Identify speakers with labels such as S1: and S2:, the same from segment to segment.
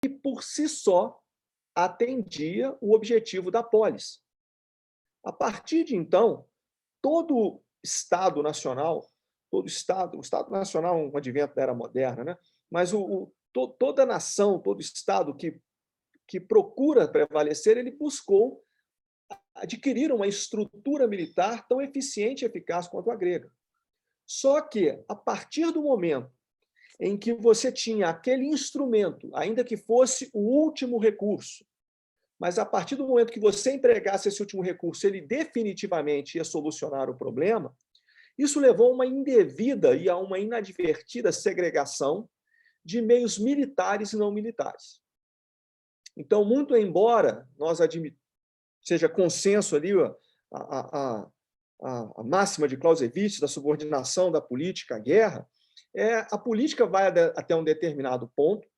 S1: que, por si só, atendia o objetivo da polis. A partir de então, todo Estado nacional, o Estado nacional é um advento da era moderna, né? Mas toda nação, todo Estado que procura prevalecer, ele buscou adquirir uma estrutura militar tão eficiente e eficaz quanto a grega. Só que, a partir do momento em que você tinha aquele instrumento, ainda que fosse o último recurso, mas a partir do momento que você empregasse esse último recurso, ele definitivamente ia solucionar o problema, isso levou a uma indevida e a uma inadvertida segregação de meios militares e não militares. Então, muito embora seja consenso ali a máxima de Clausewitz da subordinação da política à guerra, a política vai até um determinado ponto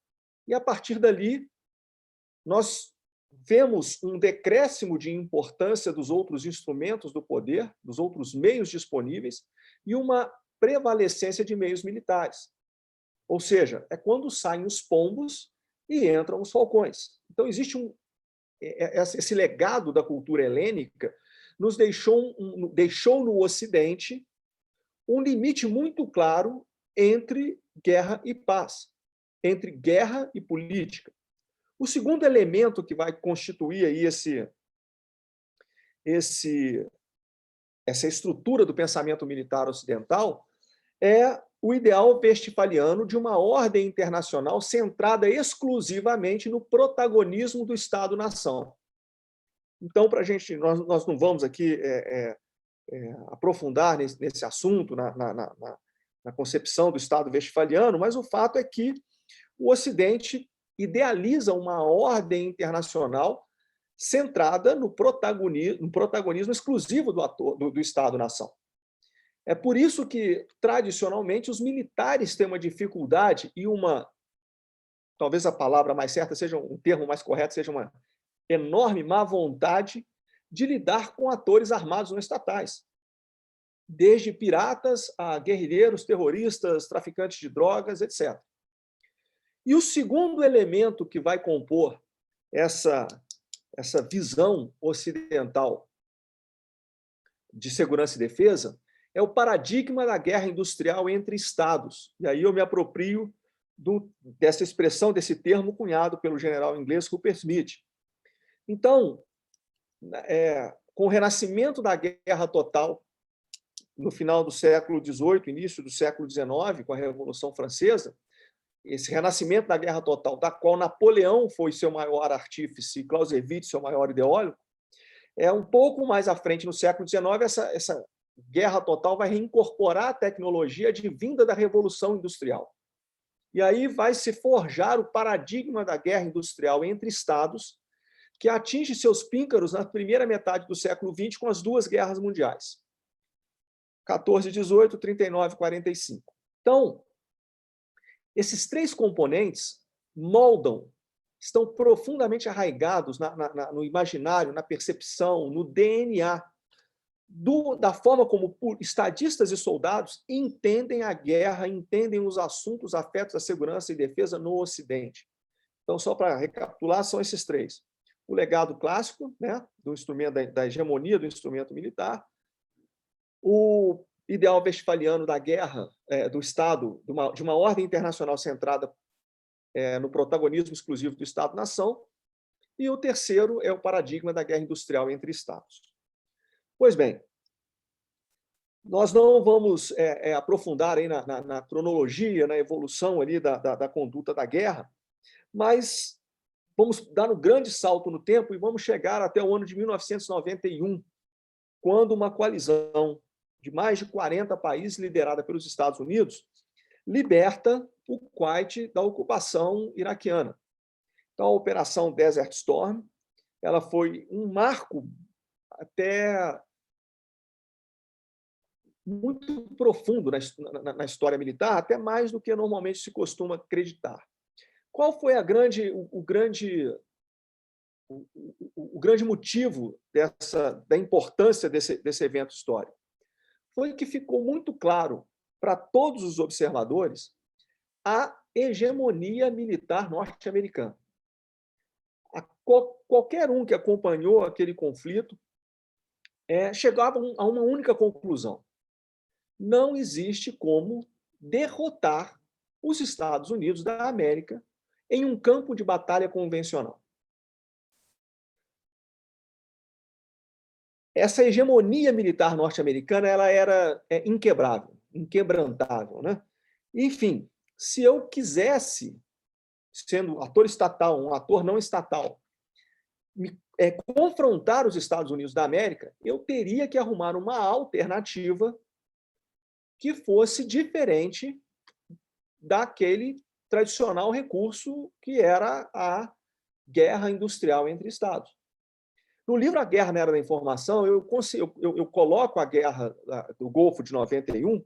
S1: e, a partir dali, nós vemos um decréscimo de importância dos outros instrumentos do poder, dos outros meios disponíveis, e uma prevalecência de meios militares. Ou seja, é quando saem os pombos e entram os falcões. Então, existe esse legado da cultura helênica nos deixou no Ocidente um limite muito claro entre guerra e paz, entre guerra e política. O segundo elemento que vai constituir aí essa estrutura do pensamento militar ocidental é o ideal westphaliano de uma ordem internacional centrada exclusivamente no protagonismo do Estado-nação. Então, nós não vamos aqui aprofundar nesse assunto, na concepção do Estado westphaliano, mas o fato é que o Ocidente idealiza uma ordem internacional centrada no protagonismo exclusivo do Estado-nação. É por isso que, tradicionalmente, os militares têm uma dificuldade e talvez a palavra mais certa seja, um termo mais correto, seja uma enorme má vontade de lidar com atores armados não estatais, desde piratas a guerrilheiros, terroristas, traficantes de drogas, etc. E o segundo elemento que vai compor essa visão ocidental de segurança e defesa é o paradigma da guerra industrial entre Estados. E aí eu me aproprio dessa expressão, desse termo cunhado pelo general inglês Rupert Smith. Então, com o renascimento da guerra total, no final do século XVIII, início do século XIX, com a Revolução Francesa, esse renascimento da guerra total, da qual Napoleão foi seu maior artífice e Clausewitz seu maior ideólogo, um pouco mais à frente, no século XIX, essa guerra total vai reincorporar a tecnologia advinda da Revolução Industrial. E aí vai se forjar o paradigma da guerra industrial entre Estados, que atinge seus píncaros na primeira metade do século XX com as duas guerras mundiais. 14, 18, 39, 45. Então, esses três componentes estão profundamente arraigados no imaginário, na percepção, no DNA, da forma como estadistas e soldados entendem a guerra, entendem os assuntos afetos à segurança e defesa no Ocidente. Então, só para recapitular, são esses três. O legado clássico, né, do instrumento da hegemonia do instrumento militar, o ideal westphaliano da guerra, do Estado, de uma ordem internacional centrada no protagonismo exclusivo do Estado-nação, e o terceiro é o paradigma da guerra industrial entre Estados. Pois bem, nós não vamos aprofundar aí na cronologia, na evolução ali da conduta da guerra, mas vamos dar um grande salto no tempo e vamos chegar até o ano de 1991, quando uma coalizão de mais de 40 países, liderada pelos Estados Unidos, liberta o Kuwait da ocupação iraquiana. Então, a Operação Desert Storm, ela foi um marco até muito profundo na história militar, até mais do que normalmente se costuma acreditar. Qual foi o grande motivo da importância desse evento histórico? Foi que ficou muito claro para todos os observadores a hegemonia militar norte-americana. qualquer um que acompanhou aquele conflito chegava a uma única conclusão: não existe como derrotar os Estados Unidos da América em um campo de batalha convencional. Essa hegemonia militar norte-americana ela era inquebrável, inquebrantável, né? Enfim, se eu quisesse, sendo ator estatal, um ator não estatal, confrontar os Estados Unidos da América, eu teria que arrumar uma alternativa que fosse diferente daquele tradicional recurso que era a guerra industrial entre Estados. No livro A Guerra na Era da Informação, eu coloco a guerra do Golfo de 91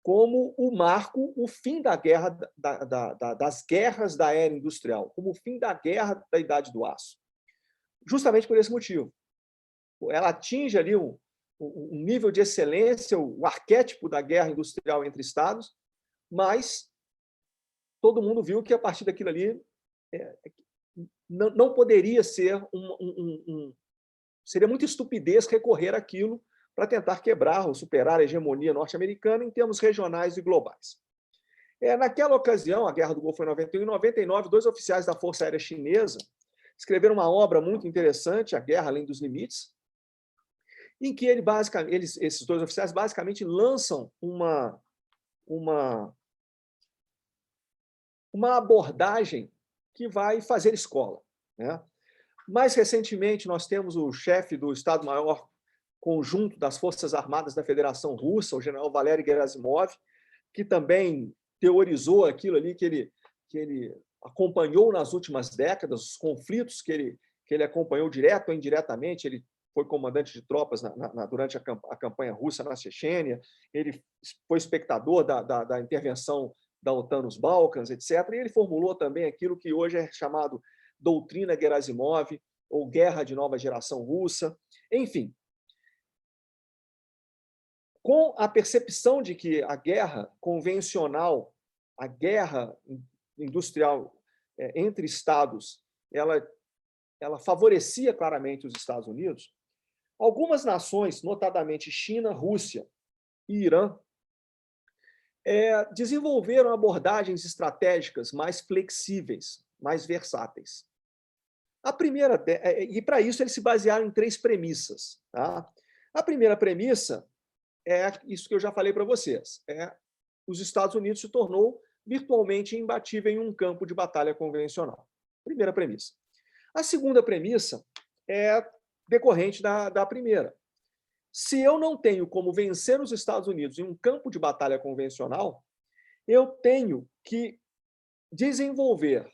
S1: como o marco, o fim da guerra, das guerras da era industrial, como o fim da guerra da Idade do Aço. Justamente por esse motivo. Ela atinge ali um nível de excelência, o arquétipo da guerra industrial entre Estados, mas todo mundo viu que, a partir daquilo ali, não poderia ser seria muita estupidez recorrer àquilo para tentar quebrar ou superar a hegemonia norte-americana em termos regionais e globais. Naquela ocasião, a Guerra do Golfo foi em 91 e 99, 2 oficiais da Força Aérea Chinesa escreveram uma obra muito interessante, A Guerra Além dos Limites, em que esses 2 oficiais basicamente lançam uma abordagem que vai fazer escola, né? Mais recentemente, nós temos o chefe do Estado-Maior Conjunto das Forças Armadas da Federação Russa, o general Valery Gerasimov, que também teorizou aquilo ali que ele acompanhou nas últimas décadas, os conflitos que ele acompanhou direto ou indiretamente. Ele foi comandante de tropas durante a campanha russa na Chechênia, ele foi espectador da intervenção da OTAN nos Balcãs, etc. E ele formulou também aquilo que hoje é chamado doutrina Gerasimov, ou guerra de nova geração russa. Enfim, com a percepção de que a guerra convencional, a guerra industrial entre Estados, ela favorecia claramente os Estados Unidos, algumas nações, notadamente China, Rússia e Irã, desenvolveram abordagens estratégicas mais flexíveis, mais versáteis. A primeira, e para isso eles se basearam em 3 premissas. Tá? A primeira premissa é isso que eu já falei para vocês. Os Estados Unidos se tornou virtualmente imbatível em um campo de batalha convencional. Primeira premissa. A segunda premissa é decorrente da primeira. Se eu não tenho como vencer os Estados Unidos em um campo de batalha convencional, eu tenho que desenvolver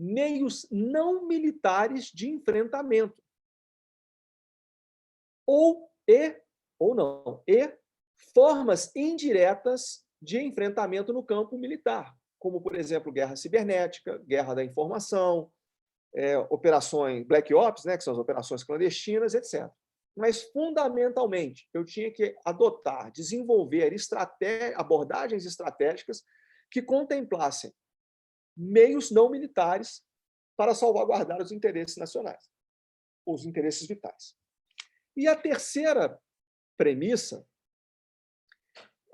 S1: meios não militares de enfrentamento. Ou formas indiretas de enfrentamento no campo militar, como, por exemplo, guerra cibernética, guerra da informação, operações Black Ops, né, que são as operações clandestinas, etc. Mas, fundamentalmente, eu tinha que desenvolver abordagens estratégicas que contemplassem meios não militares para salvaguardar os interesses nacionais, os interesses vitais. E a terceira premissa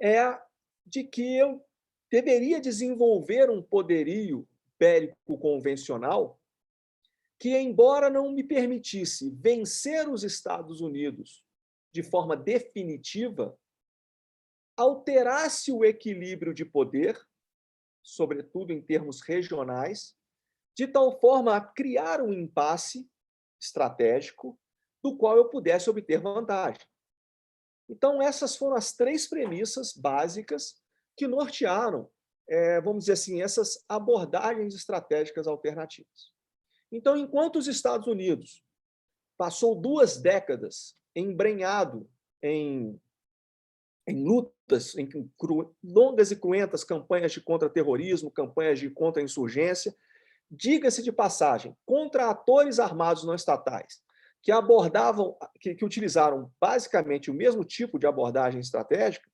S1: é de que eu deveria desenvolver um poderio bélico convencional que, embora não me permitisse vencer os Estados Unidos de forma definitiva, alterasse o equilíbrio de poder, sobretudo em termos regionais, de tal forma a criar um impasse estratégico do qual eu pudesse obter vantagem. Então, essas foram as 3 premissas básicas que nortearam, vamos dizer assim, essas abordagens estratégicas alternativas. Então, enquanto os Estados Unidos passou 2 décadas embrenhado em lutas, em longas e cruentas campanhas de contra-terrorismo, campanhas de contra-insurgência, diga-se de passagem, contra atores armados não estatais, que abordavam, que utilizaram basicamente o mesmo tipo de abordagem estratégica,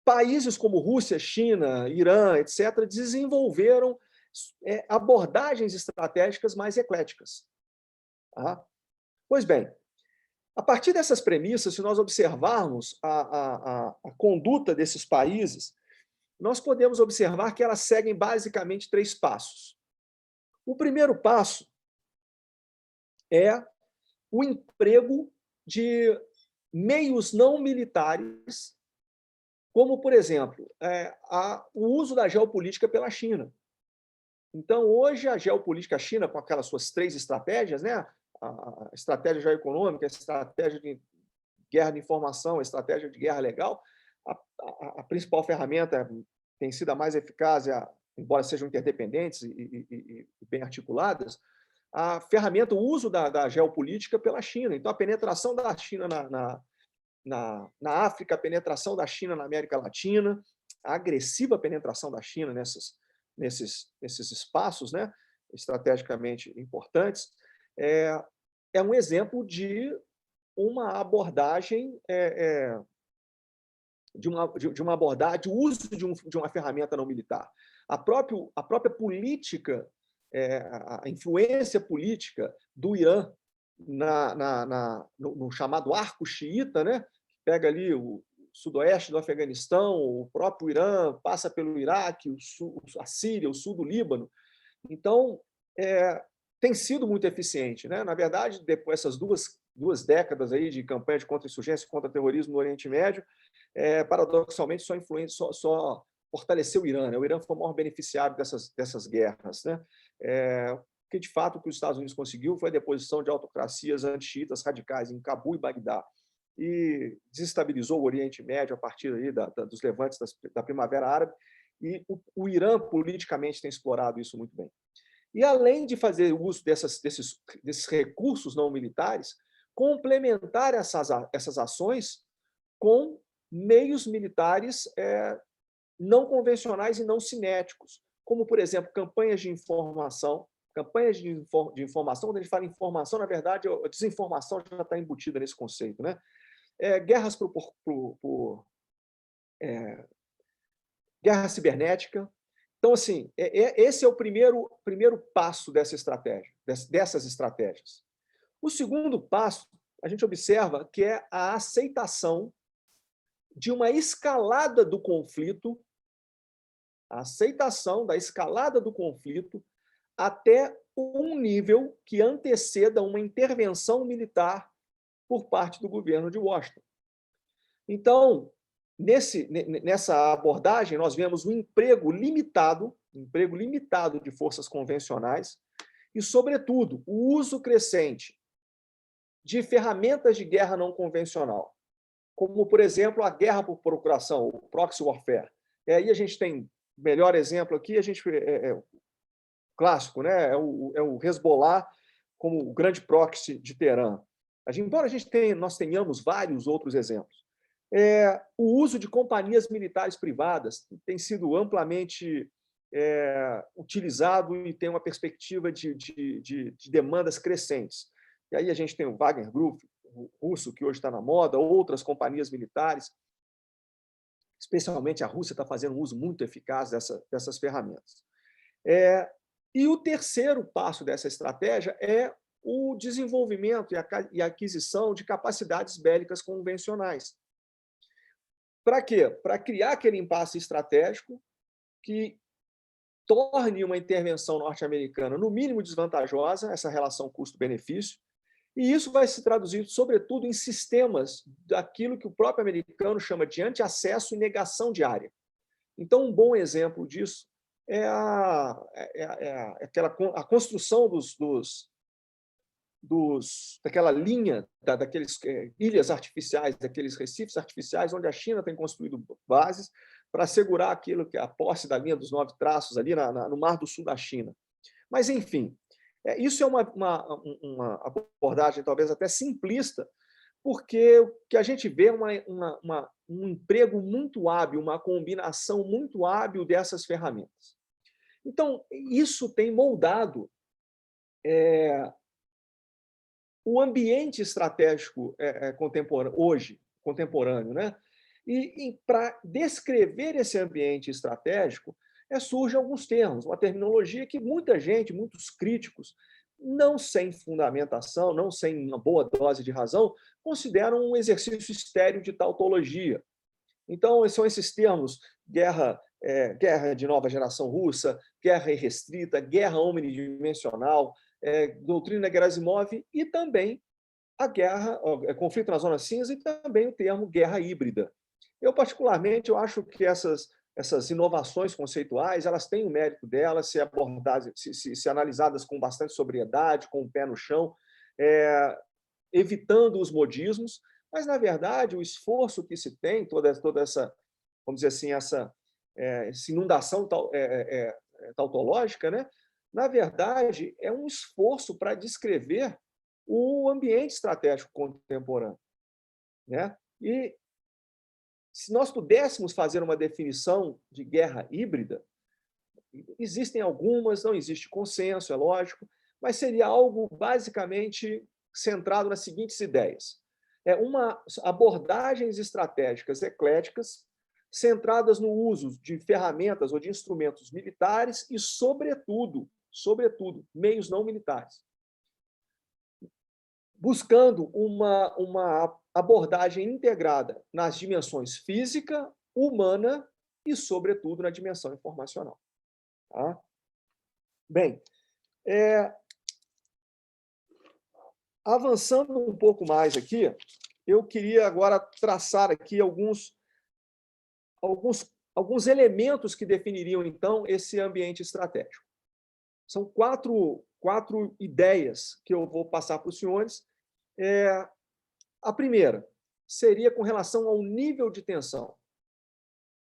S1: países como Rússia, China, Irã, etc., desenvolveram abordagens estratégicas mais ecléticas. Tá? Pois bem, a partir dessas premissas, se nós observarmos a conduta desses países, nós podemos observar que elas seguem basicamente 3 passos. O primeiro passo é o emprego de meios não militares, como, por exemplo, o uso da geopolítica pela China. Então, hoje, a geopolítica China, com aquelas suas 3 estratégias, né? A estratégia geoeconômica, a estratégia de guerra de informação, a estratégia de guerra legal, a principal ferramenta tem sido a mais eficaz, embora sejam interdependentes e bem articuladas, a ferramenta, o uso da geopolítica pela China. Então, a penetração da China na África, a penetração da China na América Latina, a agressiva penetração da China nesses espaços, né, estrategicamente importantes, é um exemplo de uma abordagem, de uma abordagem, de uso de uma ferramenta não militar. A própria política, a influência política do Irã no chamado arco xiita, né? Pega ali o sudoeste do Afeganistão, o próprio Irã, passa pelo Iraque, a Síria, o sul do Líbano. Então, tem sido muito eficiente, né? Na verdade, depois dessas duas décadas aí de campanha de contra-insurgência e contra-terrorismo no Oriente Médio, paradoxalmente, só fortaleceu o Irã, né? O Irã foi o maior beneficiário dessas guerras, né? Porque, de fato, o que os Estados Unidos conseguiu foi a deposição de autocracias anti-xiitas radicais em Cabu e Bagdá, e desestabilizou o Oriente Médio a partir aí dos levantes da Primavera Árabe, e o Irã, politicamente, tem explorado isso muito bem. E, além de fazer uso desses recursos não militares, complementar essas ações com meios militares não convencionais e não cinéticos, como, por exemplo, campanhas de informação. Campanhas de informação, quando a gente fala em informação, na verdade, a desinformação já está embutida nesse conceito, né? Guerras guerra cibernética. Então, assim, esse é o primeiro passo dessas estratégias. O segundo passo, a gente observa que é a aceitação de uma escalada do conflito, a aceitação da escalada do conflito até um nível que anteceda uma intervenção militar por parte do governo de Washington. Então, nessa abordagem, nós vemos um emprego limitado de forças convencionais e, sobretudo, o uso crescente de ferramentas de guerra não convencional, como, por exemplo, a guerra por procuração, o proxy warfare. E aí a gente tem, melhor exemplo aqui, clássico, né? É o Hezbollah como o grande proxy de Teherã. Embora nós tenhamos vários outros exemplos. O uso de companhias militares privadas tem sido amplamente utilizado e tem uma perspectiva de demandas crescentes. E aí a gente tem o Wagner Group, o russo, que hoje está na moda, outras companhias militares, especialmente a Rússia está fazendo um uso muito eficaz dessas ferramentas. E o terceiro passo dessa estratégia é o desenvolvimento e a aquisição de capacidades bélicas convencionais. Para quê? Para criar aquele impasse estratégico que torne uma intervenção norte-americana, no mínimo, desvantajosa, essa relação custo-benefício, e isso vai se traduzir, sobretudo, em sistemas daquilo que o próprio americano chama de anti-acesso e negação de área. Então, um bom exemplo disso é a construção daquela linha, daqueles ilhas artificiais, daqueles recifes artificiais, onde a China tem construído bases para assegurar aquilo que é a posse da linha dos 9 traços ali no Mar do Sul da China. Mas, enfim, isso é uma abordagem talvez até simplista, porque o que a gente vê é um emprego muito hábil, uma combinação muito hábil dessas ferramentas. Então, isso tem moldado o ambiente estratégico contemporâneo, né? E para descrever esse ambiente estratégico, surgem alguns termos, uma terminologia que muita gente, muitos críticos, não sem fundamentação, não sem uma boa dose de razão, consideram um exercício estéril de tautologia. Então, são esses termos: guerra de nova geração russa, guerra irrestrita, guerra omnidimensional, doutrina Gerasimov e também a guerra, conflito na zona cinza e também o termo guerra híbrida. Eu, particularmente, eu acho que essas inovações conceituais, elas têm o mérito delas, se abordadas, se analisadas com bastante sobriedade, com o pé no chão, evitando os modismos, mas, na verdade, o esforço que se tem, toda essa, vamos dizer assim, essa inundação tautológica, né? Na verdade, é um esforço para descrever o ambiente estratégico contemporâneo, né? E se nós pudéssemos fazer uma definição de guerra híbrida, existem algumas, não existe consenso, é lógico, mas seria algo basicamente centrado nas seguintes ideias: abordagens estratégicas ecléticas centradas no uso de ferramentas ou de instrumentos militares e, sobretudo, meios não militares, buscando uma abordagem integrada nas dimensões física, humana e, sobretudo, na dimensão informacional. Tá? Bem, avançando um pouco mais aqui, eu queria agora traçar aqui alguns elementos que definiriam, então, esse ambiente estratégico. São quatro ideias que eu vou passar para os senhores. A primeira seria com relação ao nível de tensão.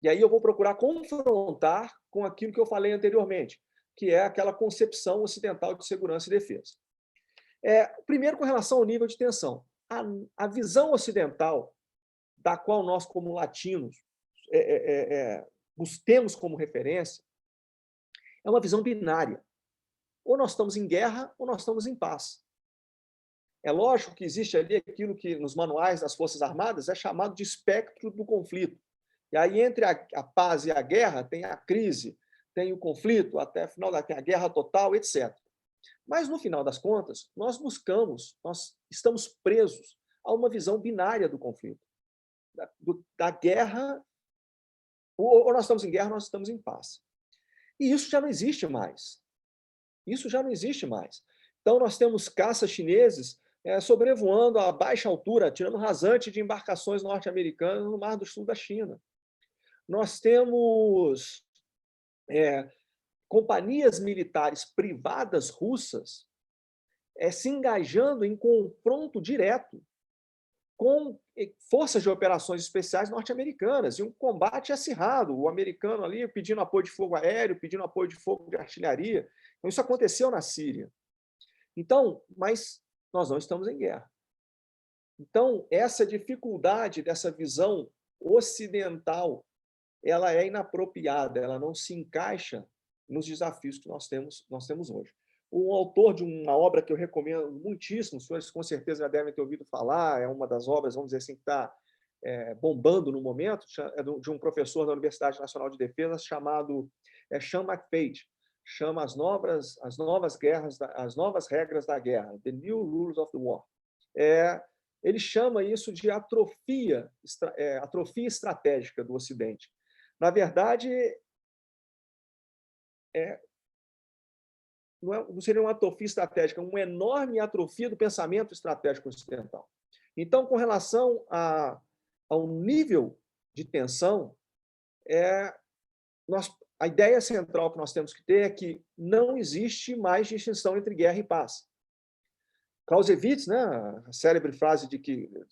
S1: E aí eu vou procurar confrontar com aquilo que eu falei anteriormente, que é aquela concepção ocidental de segurança e defesa. Primeiro, com relação ao nível de tensão. A visão ocidental, da qual nós, como latinos, temos como referência, é uma visão binária. Ou nós estamos em guerra, ou nós estamos em paz. É lógico que existe ali aquilo que, nos manuais das Forças Armadas, é chamado de espectro do conflito. E aí, entre a paz e a guerra, tem a crise, tem o conflito, até o final tem a guerra total, etc. Mas, no final das contas, nós estamos presos a uma visão binária do conflito. Da guerra, ou nós estamos em guerra, ou nós estamos em paz. E isso já não existe mais. Então, nós temos caças chineses sobrevoando a baixa altura, tirando rasante de embarcações norte-americanas no Mar do Sul da China. Nós temos companhias militares privadas russas se engajando em confronto direto com forças de operações especiais norte-americanas, e um combate acirrado, o americano ali pedindo apoio de fogo aéreo, pedindo apoio de fogo de artilharia. Então, isso aconteceu na Síria. Então, mas nós não estamos em guerra. Então, essa dificuldade dessa visão ocidental, ela é inapropriada, ela não se encaixa nos desafios que nós temos hoje. Um autor de uma obra que eu recomendo muitíssimo, os senhores com certeza já devem ter ouvido falar, é uma das obras, vamos dizer assim, que está bombando no momento, é de um professor da Universidade Nacional de Defesa chamado Sean McFate, chama as novas regras da guerra, The New Rules of the War. Ele chama isso de atrofia estratégica do Ocidente. Na verdade, não seria uma atrofia estratégica, uma enorme atrofia do pensamento estratégico ocidental. Então, com relação ao nível de tensão, a ideia central que nós temos que ter é que não existe mais distinção entre guerra e paz. Clausewitz, né, a célebre frase de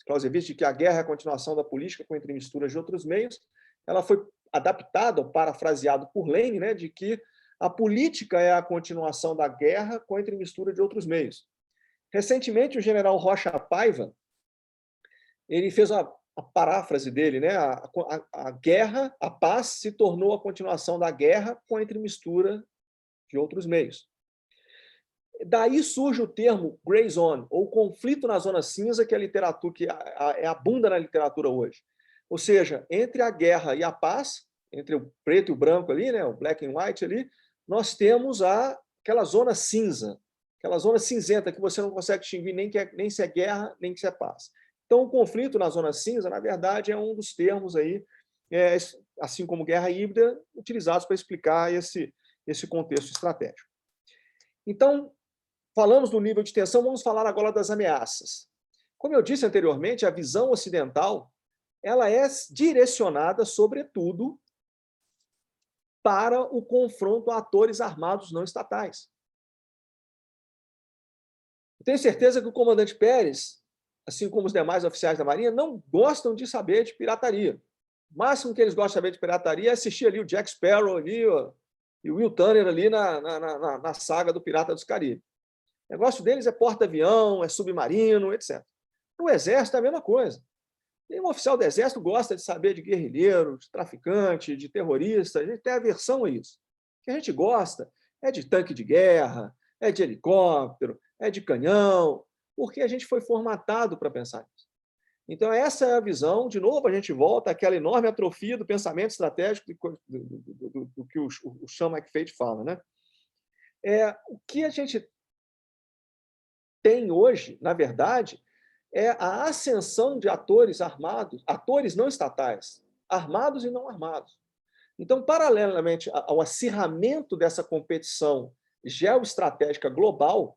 S1: Clausewitz de que a guerra é a continuação da política com entremisturas de outros meios, ela foi adaptada ou parafraseada por Lenin, né, de que a política é a continuação da guerra com entremistura de outros meios. Recentemente, o general Rocha Paiva, ele fez a paráfrase dele, né? A guerra, a paz se tornou a continuação da guerra com a entremistura de outros meios. Daí surge o termo gray zone, ou conflito na zona cinza, que é a literatura que abunda na literatura hoje. Ou seja, entre a guerra e a paz, entre o preto e o branco ali, né, o black and white ali, nós temos aquela zona cinza, aquela zona cinzenta que você não consegue distinguir nem se é guerra, nem se é paz. Então, o conflito na zona cinza, na verdade, é um dos termos aí, assim como guerra híbrida, utilizados para explicar esse contexto estratégico. Então, falamos do nível de tensão, vamos falar agora das ameaças. Como eu disse anteriormente, a visão ocidental ela é direcionada, sobretudo, para o confronto a atores armados não estatais. Tenho certeza que o comandante Pérez, assim como os demais oficiais da Marinha, não gostam de saber de pirataria. O máximo que eles gostam de saber de pirataria é assistir ali o Jack Sparrow ali, ó, e o Will Turner ali na saga do Pirata dos Caribes. O negócio deles é porta-avião, é submarino, etc. No Exército é a mesma coisa. E um oficial do Exército gosta de saber de guerrilheiro, de traficante, de terrorista, a gente tem aversão a isso. O que a gente gosta é de tanque de guerra, é de helicóptero, é de canhão, porque a gente foi formatado para pensar nisso. Então, essa é a visão. De novo, a gente volta àquela enorme atrofia do pensamento estratégico do que o Sean McFate fala. Né? O que a gente tem hoje, na verdade, é a ascensão de atores armados, atores não estatais, armados e não armados. Então, paralelamente ao acirramento dessa competição geoestratégica global,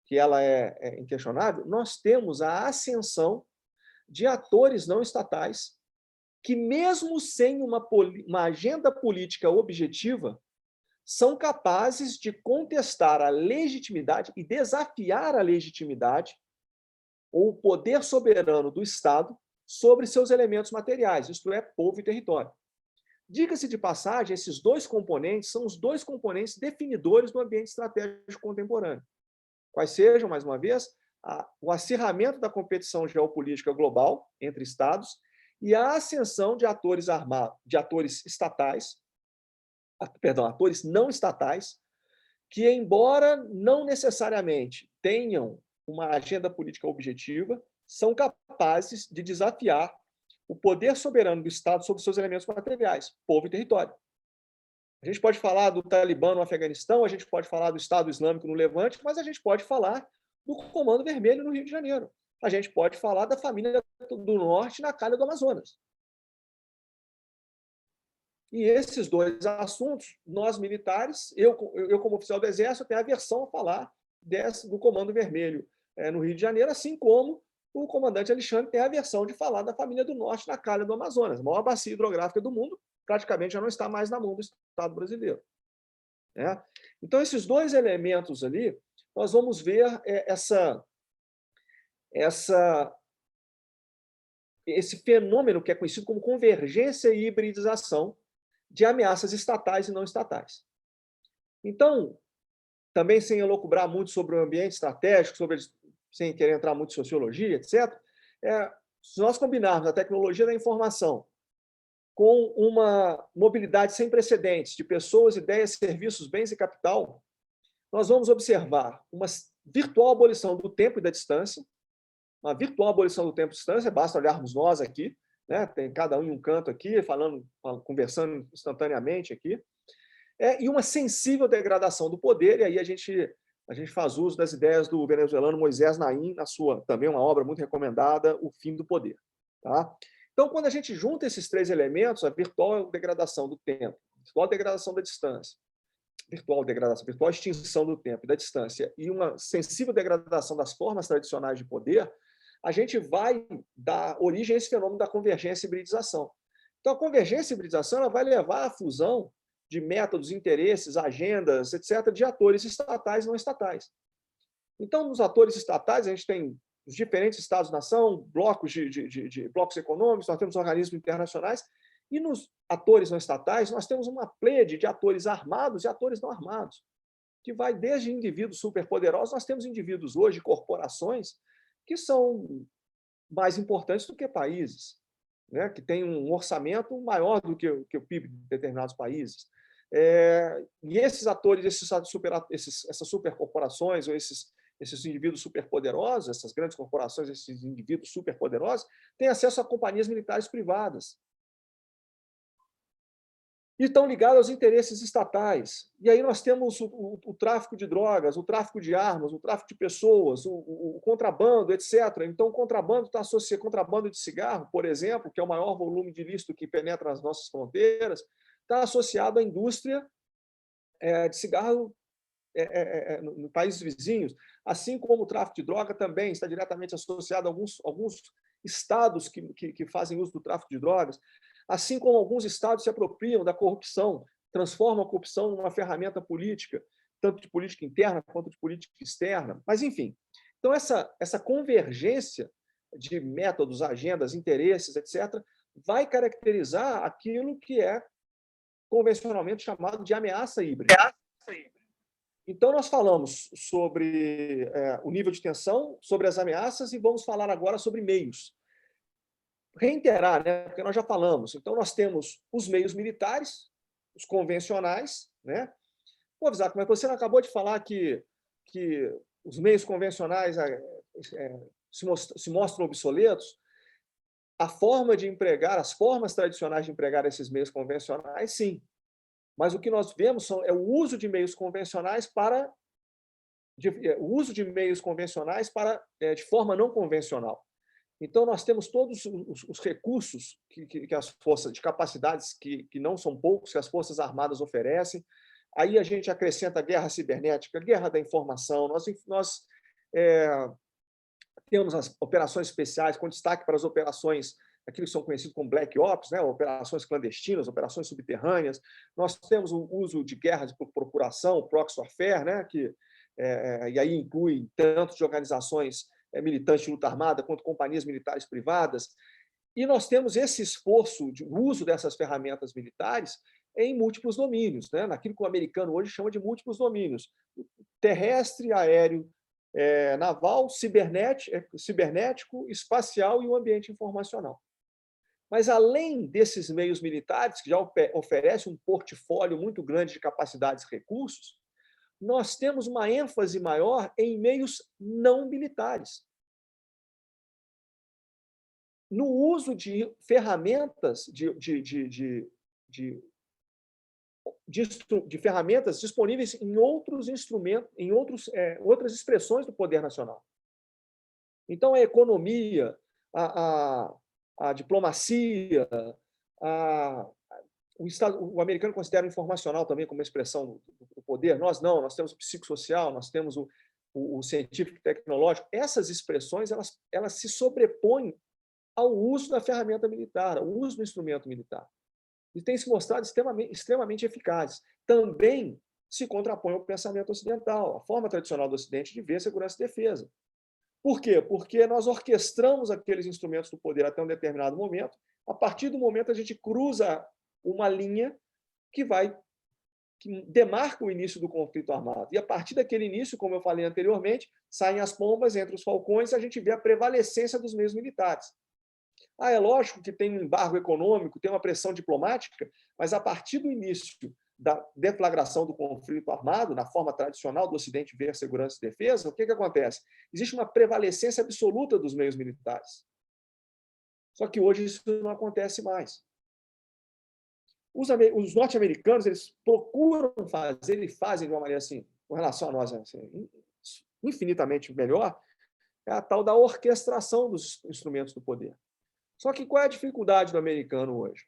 S1: que ela é inquestionável, nós temos a ascensão de atores não estatais que, mesmo sem uma agenda política objetiva, são capazes de contestar a legitimidade e desafiar a legitimidade ou o poder soberano do Estado sobre seus elementos materiais, isto é, povo e território. Diga-se de passagem, esses dois componentes são os dois componentes definidores do ambiente estratégico contemporâneo. Quais sejam, mais uma vez, o acirramento da competição geopolítica global entre Estados e a ascensão de atores armados, de atores estatais, atores não estatais, que, embora não necessariamente tenham uma agenda política objetiva, são capazes de desafiar o poder soberano do Estado sobre seus elementos materiais, povo e território. A gente pode falar do Talibã no Afeganistão, a gente pode falar do Estado Islâmico no Levante, mas a gente pode falar do Comando Vermelho no Rio de Janeiro. A gente pode falar da família do Norte na calha do Amazonas. E esses dois assuntos, nós militares, eu como oficial do Exército, tenho aversão a falar do Comando Vermelho no Rio de Janeiro, assim como o comandante Alexandre tem a aversão de falar da família do Norte na calha do Amazonas. A maior bacia hidrográfica do mundo praticamente já não está mais na mão do Estado brasileiro. Né? Então, esses dois elementos ali, nós vamos ver esse fenômeno que é conhecido como convergência e hibridização de ameaças estatais e não estatais. Então, também sem elocubrar muito sobre o ambiente estratégico, sem querer entrar muito em sociologia, etc., se nós combinarmos a tecnologia da informação com uma mobilidade sem precedentes de pessoas, ideias, serviços, bens e capital, nós vamos observar uma virtual abolição do tempo e da distância, uma virtual abolição do tempo e distância, basta olharmos nós aqui, né? Tem cada um em um canto aqui, conversando instantaneamente aqui, e uma sensível degradação do poder, e aí a gente faz uso das ideias do venezuelano Moisés Naim, na sua, também uma obra muito recomendada, O Fim do Poder. Tá? Então, quando a gente junta esses três elementos, a virtual degradação do tempo, virtual degradação da distância, virtual extinção do tempo e da distância, e uma sensível degradação das formas tradicionais de poder, a gente vai dar origem a esse fenômeno da convergência e hibridização. Então, a convergência e hibridização ela vai levar à fusão de métodos, interesses, agendas, etc., de atores estatais e não estatais. Então, nos atores estatais, a gente tem os diferentes Estados-nação, blocos blocos econômicos, nós temos organismos internacionais, e nos atores não estatais, nós temos uma plede de atores armados e atores não armados, que vai desde indivíduos superpoderosos, nós temos indivíduos hoje, corporações, que são mais importantes do que países, né? Que têm um orçamento maior do que o PIB de determinados países. E esses atores, essas supercorporações, ou esses indivíduos superpoderosos, essas grandes corporações, esses indivíduos superpoderosos, têm acesso a companhias militares privadas. e estão ligados aos interesses estatais. E aí nós temos o tráfico de drogas, o tráfico de armas, o tráfico de pessoas, o contrabando, etc. Então, o contrabando está associado, contrabando de cigarro, por exemplo, que é o maior volume de ilícito que penetra nas nossas fronteiras, está associado à indústria de cigarro no países vizinhos, assim como o tráfico de droga também está diretamente associado a alguns estados que fazem uso do tráfico de drogas, assim como alguns estados se apropriam da corrupção, transformam a corrupção numa ferramenta política, tanto de política interna quanto de política externa. Mas, enfim, então essa convergência de métodos, agendas, interesses, etc., vai caracterizar aquilo que é convencionalmente chamado de ameaça híbrida. Então, nós falamos sobre o nível de tensão, sobre as ameaças, e vamos falar agora sobre meios. Reiterar, né, porque nós já falamos. Então, nós temos os meios militares, os convencionais. Né? Vou avisar, como é que você acabou de falar que os meios convencionais se mostram obsoletos. A forma de empregar, as formas tradicionais de empregar esses meios convencionais, sim. Mas o que nós vemos é o uso de meios convencionais de forma não convencional. Então, nós temos todos os recursos que as forças, de capacidades que não são poucos, que as Forças Armadas oferecem. Aí a gente acrescenta a guerra cibernética, a guerra da informação. Nós temos as operações especiais, com destaque para as operações, aquilo que são conhecidos como Black Ops, né? Operações clandestinas, operações subterrâneas. Nós temos o uso de guerra de procuração, proxy warfare, né? E aí inclui tanto de organizações militantes de luta armada quanto companhias militares privadas. E nós temos esse esforço de uso dessas ferramentas militares em múltiplos domínios, né? Naquilo que o americano hoje chama de múltiplos domínios: terrestre, aéreo, naval, cibernético, espacial e o ambiente informacional. Mas, além desses meios militares, que já oferecem um portfólio muito grande de capacidades e recursos, nós temos uma ênfase maior em meios não militares. No uso de ferramentas de ferramentas disponíveis em outros instrumentos, em outras expressões do poder nacional. Então, a economia, a diplomacia, o americano considera o informacional também como expressão do poder. Nós não, nós temos o psicossocial, nós temos o científico e tecnológico. Essas expressões elas se sobrepõem ao uso da ferramenta militar, ao uso do instrumento militar. E tem se mostrado extremamente eficazes. Também se contrapõe ao pensamento ocidental, a forma tradicional do Ocidente de ver segurança e defesa. Por quê? Porque nós orquestramos aqueles instrumentos do poder até um determinado momento. A partir do momento, a gente cruza uma linha que demarca o início do conflito armado. E, a partir daquele início, como eu falei anteriormente, saem as pombas entre os falcões e a gente vê a prevalecência dos meios militares. É lógico que tem um embargo econômico, tem uma pressão diplomática, mas, a partir do início da deflagração do conflito armado, na forma tradicional do Ocidente ver segurança e defesa, o que acontece? Existe uma prevalecência absoluta dos meios militares. Só que hoje isso não acontece mais. Os norte-americanos, eles procuram fazer e fazem de uma maneira assim, com relação a nós, assim, infinitamente melhor, é a tal da orquestração dos instrumentos do poder. Só que qual é a dificuldade do americano hoje?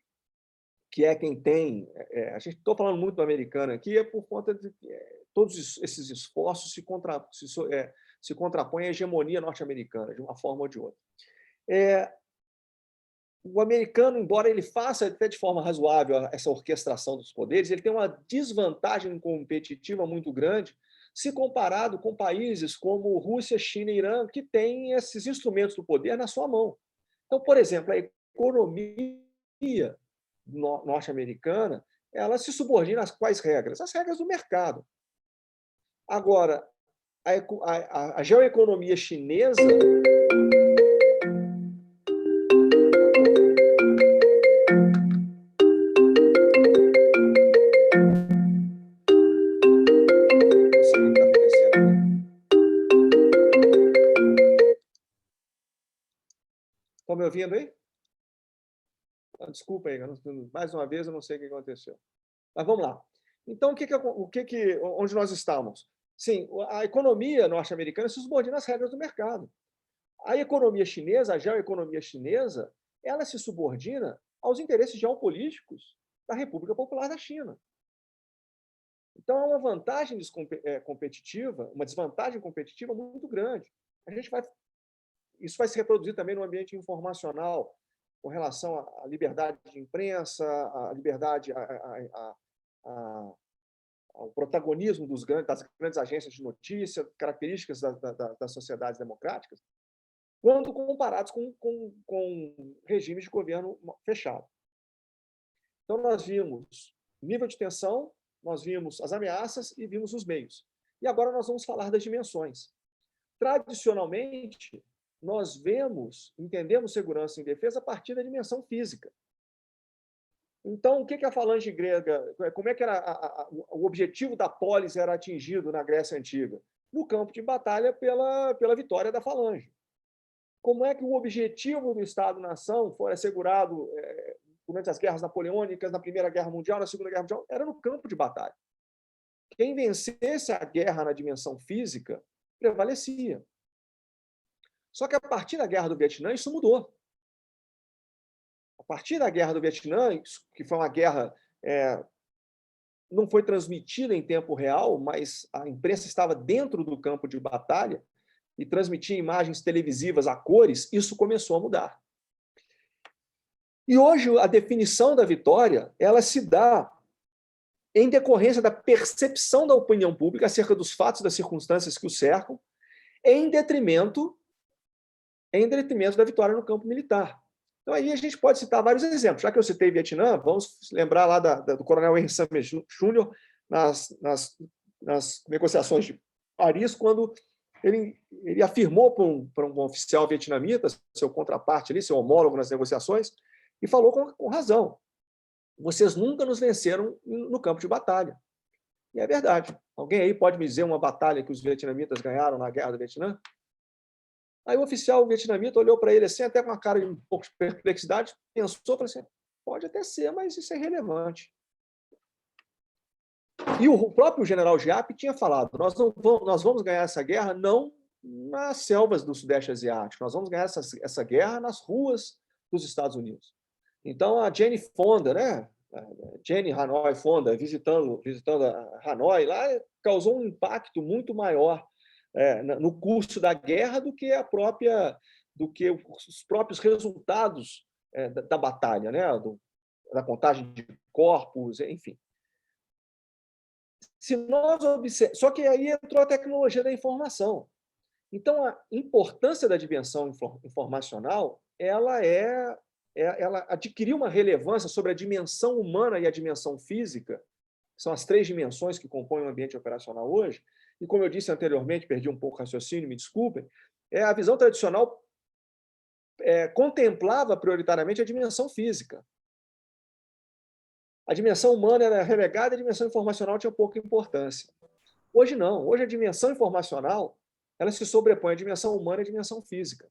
S1: Que é quem tem... a gente está falando muito do americano aqui, é por conta de todos esses esforços se contrapõem à hegemonia norte-americana, de uma forma ou de outra. O americano, embora ele faça até de forma razoável essa orquestração dos poderes, ele tem uma desvantagem competitiva muito grande se comparado com países como Rússia, China e Irã, que têm esses instrumentos do poder na sua mão. Então, por exemplo, a economia norte-americana, ela se subordina às quais regras? As regras do mercado. Agora, a geoeconomia chinesa... Estão me ouvindo aí? Desculpa aí, mais uma vez, eu não sei o que aconteceu. Mas vamos lá. Então, onde nós estamos? Sim, a economia norte-americana se subordina às regras do mercado. A economia chinesa, a geoeconomia chinesa, ela se subordina aos interesses geopolíticos da República Popular da China. Então, é uma vantagem competitiva, uma desvantagem competitiva muito grande. Isso vai se reproduzir também no ambiente informacional, com relação à liberdade de imprensa, à liberdade, ao protagonismo das grandes agências de notícia, características das sociedades democráticas, quando comparados com regimes de governo fechado. Então, nós vimos nível de tensão, nós vimos as ameaças e vimos os meios. E agora nós vamos falar das dimensões. Tradicionalmente, nós entendemos segurança e defesa a partir da dimensão física. Então, o que a falange grega, como é que era o objetivo da polis era atingido na Grécia Antiga? No campo de batalha pela vitória da falange. Como é que o objetivo do Estado-nação foi assegurado durante as guerras napoleônicas, na Primeira Guerra Mundial, na Segunda Guerra Mundial? Era no campo de batalha. Quem vencesse a guerra na dimensão física prevalecia. Só que a partir da Guerra do Vietnã, isso mudou. A partir da Guerra do Vietnã, que foi uma guerra não foi transmitida em tempo real, mas a imprensa estava dentro do campo de batalha e transmitia imagens televisivas a cores, isso começou a mudar. E hoje a definição da vitória, ela se dá em decorrência da percepção da opinião pública acerca dos fatos e das circunstâncias que o cercam, em detrimento da vitória no campo militar. Então, aí a gente pode citar vários exemplos. Já que eu citei Vietnã, vamos lembrar lá do coronel Henry Summer Jr. nas negociações de Paris, quando ele afirmou para um oficial vietnamita, seu contraparte ali, seu homólogo nas negociações, e falou com razão: vocês nunca nos venceram no campo de batalha. E é verdade. Alguém aí pode me dizer uma batalha que os vietnamitas ganharam na Guerra do Vietnã? Aí o oficial vietnamita olhou para ele assim, até com uma cara de um pouco de perplexidade, pensou, falou assim: pode até ser, mas isso é irrelevante. E o próprio general Giap tinha falado: nós vamos ganhar essa guerra não nas selvas do Sudeste Asiático, nós vamos ganhar essa guerra nas ruas dos Estados Unidos. Então, a Jane Fonda, né? Jane Hanoi Fonda, visitando a Hanoi, lá causou um impacto muito maior no curso da guerra do que os próprios resultados da batalha, né? Da contagem de corpos, enfim. Só que aí entrou a tecnologia da informação. Então, a importância da dimensão informacional, ela adquiriu uma relevância sobre a dimensão humana e a dimensão física, que são as três dimensões que compõem o ambiente operacional hoje. E, como eu disse anteriormente, perdi um pouco o raciocínio, me desculpem, a visão tradicional contemplava prioritariamente a dimensão física. A dimensão humana era relegada e a dimensão informacional tinha pouca importância. Hoje não. Hoje a dimensão informacional ela se sobrepõe à dimensão humana e à dimensão física.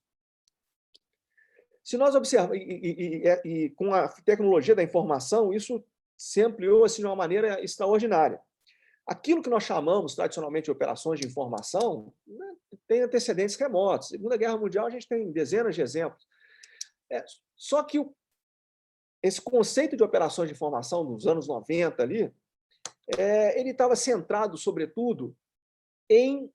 S1: Se nós observarmos, e com a tecnologia da informação, isso se ampliou assim, de uma maneira extraordinária. Aquilo que nós chamamos tradicionalmente de operações de informação, né, tem antecedentes remotos. Segunda Guerra Mundial, a gente tem dezenas de exemplos. Só que esse conceito de operações de informação dos anos 90 ali, ele estava centrado, sobretudo, em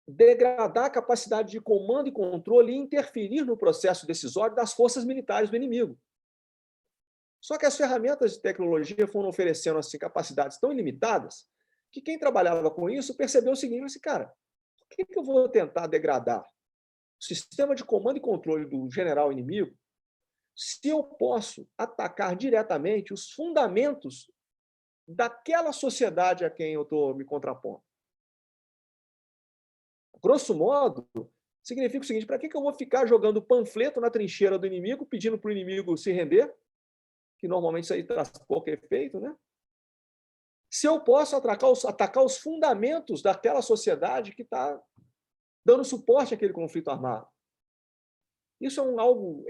S1: degradar a capacidade de comando e controle e interferir no processo decisório das forças militares do inimigo. Só que as ferramentas de tecnologia foram oferecendo assim, capacidades tão ilimitadas que quem trabalhava com isso percebeu o seguinte: assim, cara, por que eu vou tentar degradar o sistema de comando e controle do general inimigo se eu posso atacar diretamente os fundamentos daquela sociedade a quem eu estou me contrapondo? Grosso modo, significa o seguinte: para que eu vou ficar jogando panfleto na trincheira do inimigo, pedindo para o inimigo se render, que normalmente isso aí traz pouco efeito, né? Se eu posso atacar os fundamentos daquela sociedade que está dando suporte àquele conflito armado. Isso é algo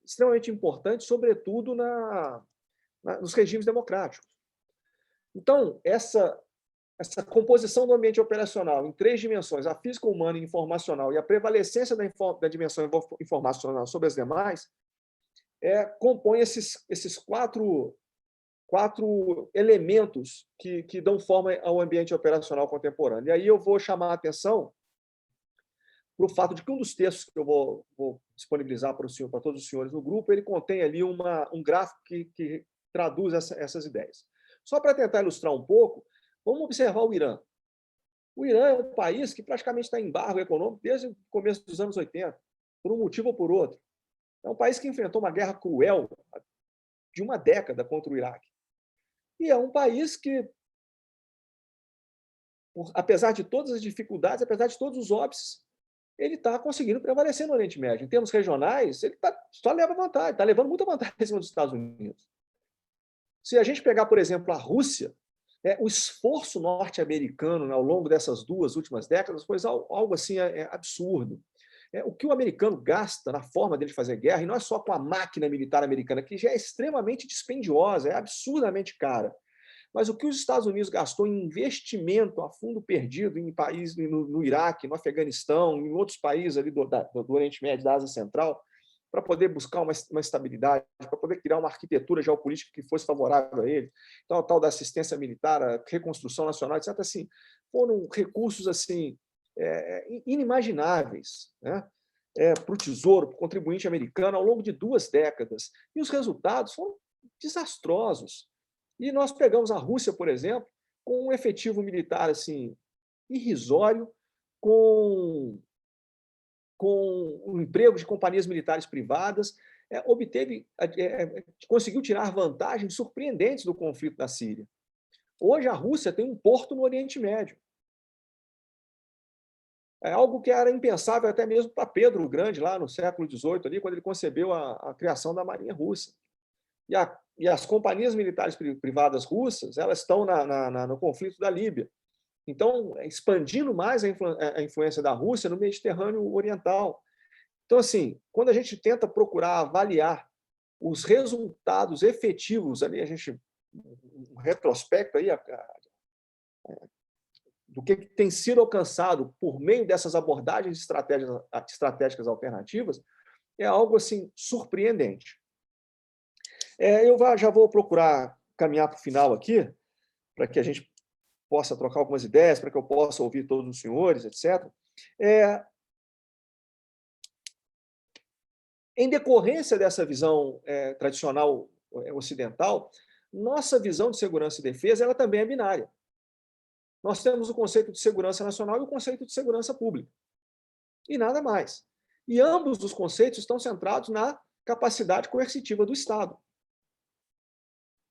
S1: extremamente importante, sobretudo nos regimes democráticos. Então, essa composição do ambiente operacional em 3 dimensões, a física, humana e informacional, e a prevalecência da dimensão informacional sobre as demais, compõe esses quatro elementos que dão forma ao ambiente operacional contemporâneo. E aí eu vou chamar a atenção para o fato de que um dos textos que eu vou disponibilizar para todos os senhores no grupo, ele contém ali um gráfico que traduz essas ideias. Só para tentar ilustrar um pouco, vamos observar o Irã. O Irã é um país que praticamente está em embargo econômico desde o começo dos anos 80, por um motivo ou por outro. É um país que enfrentou uma guerra cruel de uma década contra o Iraque. E é um país que, apesar de todas as dificuldades, apesar de todos os óbices, ele está conseguindo prevalecer no Oriente Médio. Em termos regionais, ele só leva vantagem, está levando muita vantagem em cima dos Estados Unidos. Se a gente pegar, por exemplo, a Rússia, o esforço norte-americano ao longo dessas 2 últimas décadas foi algo assim absurdo. O que o americano gasta na forma dele fazer guerra, e não é só com a máquina militar americana, que já é extremamente dispendiosa, é absurdamente cara, mas o que os Estados Unidos gastou em investimento a fundo perdido em países, no Iraque, no Afeganistão, em outros países ali do Oriente Médio, da Ásia Central, para poder buscar uma estabilidade, para poder criar uma arquitetura geopolítica que fosse favorável a ele. Então, a tal da assistência militar, a reconstrução nacional, etc. Assim, foram recursos assim inimagináveis, né? Para o Tesouro, para o contribuinte americano, ao longo de 2 décadas. E os resultados foram desastrosos. E nós pegamos a Rússia, por exemplo, com um efetivo militar assim, irrisório, com o emprego de companhias militares privadas, conseguiu tirar vantagens surpreendentes do conflito da Síria. Hoje, a Rússia tem um porto no Oriente Médio. É algo que era impensável até mesmo para Pedro o Grande, lá no século XVIII, ali, quando ele concebeu a criação da Marinha Russa. E as companhias militares privadas russas, elas estão no conflito da Líbia. Então, expandindo mais a influência da Rússia no Mediterrâneo Oriental. Então, assim, quando a gente tenta procurar avaliar os resultados efetivos, ali um retrospecto aí, do que tem sido alcançado por meio dessas abordagens estratégicas alternativas, é algo assim surpreendente. Eu já vou procurar caminhar para o final aqui, para que a gente possa trocar algumas ideias, para que eu possa ouvir todos os senhores, etc. Em decorrência dessa visão tradicional ocidental, nossa visão de segurança e defesa ela também é binária. Nós temos o conceito de segurança nacional e o conceito de segurança pública. E nada mais. E ambos os conceitos estão centrados na capacidade coercitiva do Estado.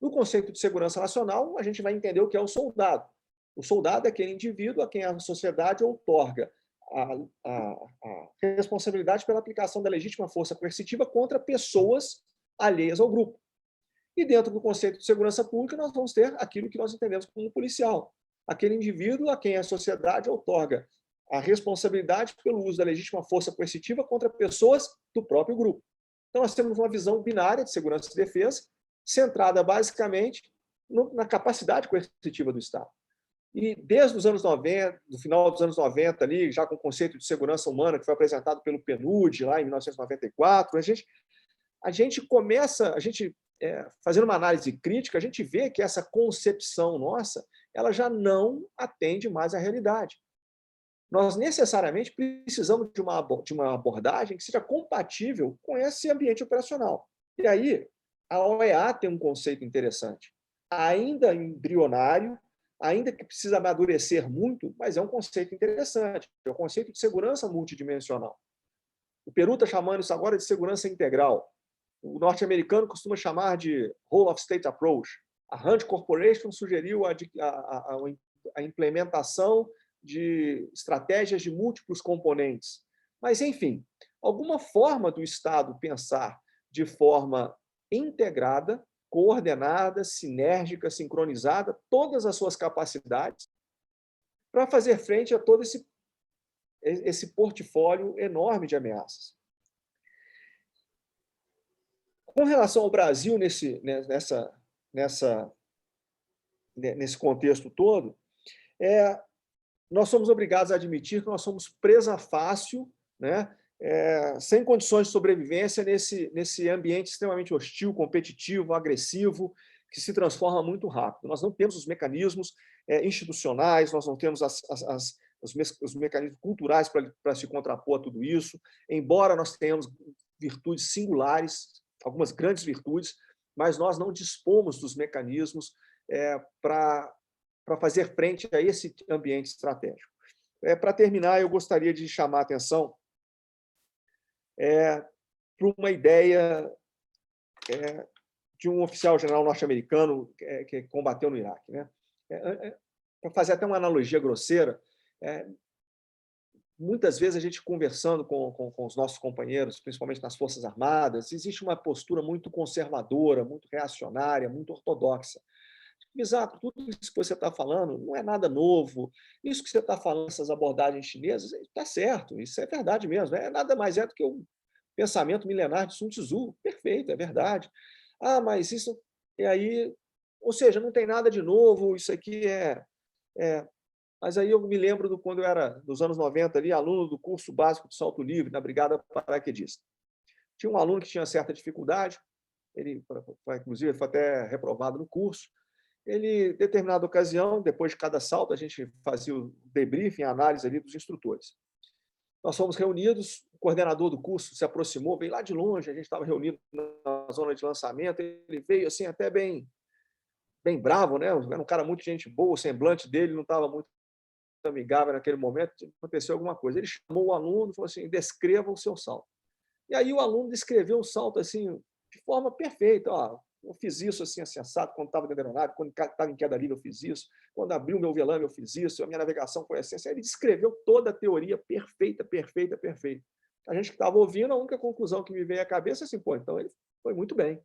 S1: No conceito de segurança nacional, a gente vai entender o que é o soldado. O soldado é aquele indivíduo a quem a sociedade outorga a responsabilidade pela aplicação da legítima força coercitiva contra pessoas alheias ao grupo. E dentro do conceito de segurança pública, nós vamos ter aquilo que nós entendemos como policial. Aquele indivíduo a quem a sociedade outorga a responsabilidade pelo uso da legítima força coercitiva contra pessoas do próprio grupo. Então, nós temos uma visão binária de segurança e defesa, centrada basicamente na capacidade coercitiva do Estado. E desde os anos 90, no final dos anos 90, ali, já com o conceito de segurança humana, que foi apresentado pelo PNUD, lá em 1994, a gente começa, fazendo uma análise crítica, a gente vê que essa concepção nossa ela já não atende mais à realidade. Nós necessariamente precisamos de uma abordagem que seja compatível com esse ambiente operacional. E aí, a OEA tem um conceito interessante, ainda embrionário, ainda que precisa amadurecer muito, mas é um conceito interessante, é o conceito de segurança multidimensional. O Peru está chamando isso agora de segurança integral. O norte-americano costuma chamar de Whole of State Approach. A Rand Corporation sugeriu a implementação de estratégias de múltiplos componentes. Mas, enfim, alguma forma do Estado pensar de forma integrada, coordenada, sinérgica, sincronizada, todas as suas capacidades, para fazer frente a todo esse portfólio enorme de ameaças. Com relação ao Brasil, nessa nessa, nesse contexto todo, nós somos obrigados a admitir que nós somos presa fácil, né? Sem condições de sobrevivência nesse ambiente extremamente hostil, competitivo, agressivo, que se transforma muito rápido. Nós não temos os mecanismos institucionais, nós não temos os mecanismos culturais para se contrapor a tudo isso, embora nós tenhamos virtudes singulares, algumas grandes virtudes, mas nós não dispomos dos mecanismos para fazer frente a esse ambiente estratégico. Para terminar, eu gostaria de chamar a atenção para uma ideia de um oficial general norte-americano que combateu no Iraque, né? Para fazer até uma analogia grosseira, muitas vezes a gente conversando com os nossos companheiros, principalmente nas Forças Armadas, existe uma postura muito conservadora, muito reacionária, muito ortodoxa. Exato, tudo isso que você está falando não é nada novo. Isso que você está falando, essas abordagens chinesas, está certo, isso é verdade mesmo. É nada mais do que o pensamento milenar de Sun Tzu. Perfeito, é verdade. Ah, mas isso... E aí, ou seja, não tem nada de novo, isso aqui Mas aí eu me lembro quando eu era, dos anos 90, ali, aluno do curso básico de salto livre, na Brigada Paraquedista. Tinha um aluno que tinha certa dificuldade, inclusive, foi até reprovado no curso. Ele, em determinada ocasião, depois de cada salto, a gente fazia o debriefing, a análise ali dos instrutores. Nós fomos reunidos, o coordenador do curso se aproximou, veio lá de longe, a gente estava reunido na zona de lançamento, ele veio assim até bem bravo, né? Era um cara muito gente boa, o semblante dele não estava muito amigável naquele momento, aconteceu alguma coisa. Ele chamou o aluno e falou assim: descreva o seu salto. E aí o aluno descreveu o salto assim, de forma perfeita. Ó, eu fiz isso assim, assado, quando estava dentro da aeronave, quando estava em queda livre eu fiz isso, quando abriu o meu velame eu fiz isso, a minha navegação foi assim. Ele descreveu toda a teoria perfeita, perfeita, perfeita. A gente que estava ouvindo, a única conclusão que me veio à cabeça é assim, pô, então ele foi muito bem.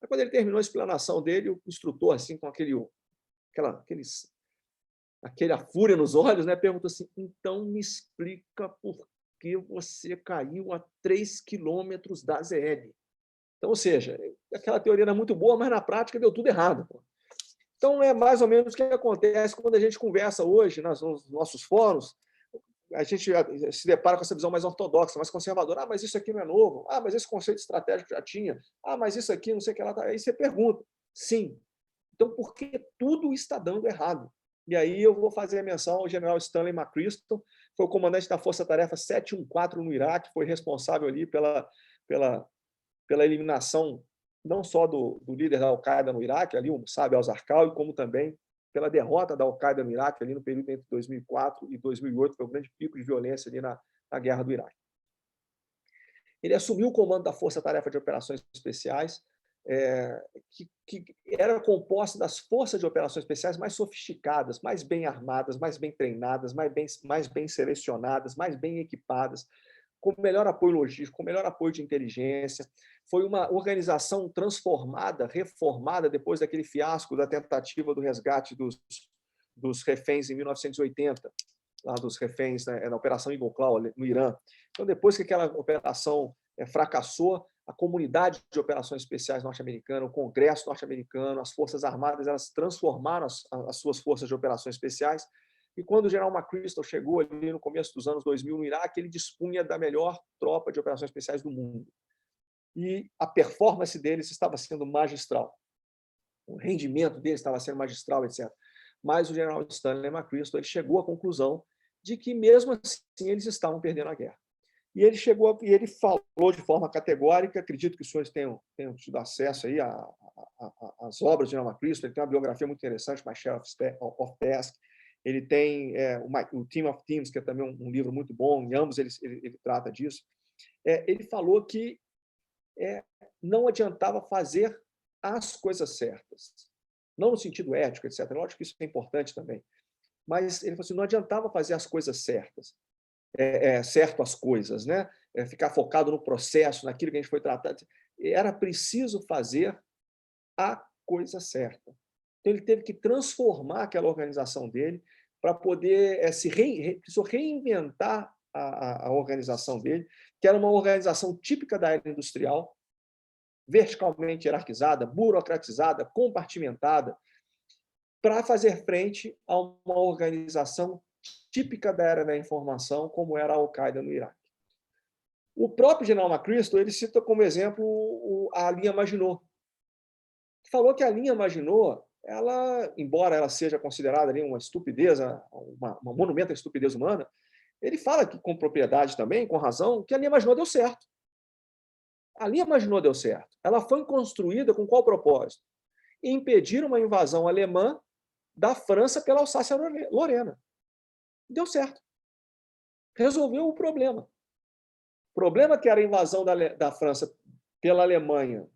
S1: Aí, quando ele terminou a explanação dele, o instrutor, assim, com aquela fúria nos olhos, né, perguntou assim: então me explica por que você caiu a 3 quilômetros da ZL. Então, ou seja, aquela teoria era muito boa, mas na prática deu tudo errado. Então, é mais ou menos o que acontece quando a gente conversa hoje nos nossos fóruns. A gente se depara com essa visão mais ortodoxa, mais conservadora. Ah, mas isso aqui não é novo. Ah, mas esse conceito estratégico já tinha. Ah, mas isso aqui não sei o que lá. Aí você pergunta. Sim. Então, por que tudo está dando errado? E aí eu vou fazer a menção ao general Stanley McChrystal, foi o comandante da Força Tarefa 714 no Iraque, foi responsável ali pela eliminação não só do líder da Al-Qaeda no Iraque, ali, o Saeb al-Zarqawi, como também pela derrota da Al-Qaeda no Iraque, ali no período entre 2004 e 2008, foi o grande pico de violência ali na guerra do Iraque. Ele assumiu o comando da Força Tarefa de Operações Especiais, que era composta das forças de operações especiais mais sofisticadas, mais bem armadas, mais bem treinadas, mais bem selecionadas, mais bem equipadas, com melhor apoio logístico, com melhor apoio de inteligência. Foi uma organização transformada, reformada, depois daquele fiasco da tentativa do resgate dos reféns em 1980, lá dos reféns na Operação Eagle Claw, no Irã. Então, depois que aquela operação fracassou, a comunidade de operações especiais norte-americana, o Congresso norte-americano, as Forças Armadas, elas transformaram as suas forças de operações especiais. E quando o general McChrystal chegou ali no começo dos anos 2000 no Iraque, ele dispunha da melhor tropa de operações especiais do mundo. E a performance deles estava sendo magistral. O rendimento deles estava sendo magistral, etc. Mas o general Stanley McChrystal ele chegou à conclusão de que, mesmo assim, eles estavam perdendo a guerra. E ele falou de forma categórica, acredito que os senhores tenham tido acesso aí às obras de General McChrystal, ele tem uma biografia muito interessante, My Share of Task, ele tem o Team of Teams, que é também um livro muito bom, em ambos ele trata disso. Ele falou que não adiantava fazer as coisas certas, não no sentido ético, etc. Lógico que isso é importante também, mas ele falou assim, não adiantava fazer as coisas certas, certo as coisas, né? Ficar focado no processo, naquilo que a gente foi tratando. Era preciso fazer a coisa certa. Então, ele teve que transformar aquela organização dele para poder precisou reinventar a organização dele, que era uma organização típica da era industrial, verticalmente hierarquizada, burocratizada, compartimentada, para fazer frente a uma organização típica da era da informação, como era a Al-Qaeda no Iraque. O próprio general McChrystal ele cita como exemplo a linha Maginot. Falou que a linha Maginot, ela, embora ela seja considerada ali uma estupidez, uma monumento à estupidez humana, ele fala que, com propriedade também, com razão, que a linha Maginot deu certo. A linha Maginot deu certo. Ela foi construída com qual propósito? Impedir uma invasão alemã da França pela Alsácia-Lorena. Deu certo. Resolveu o problema. O problema que era a invasão da França pela Alemanha,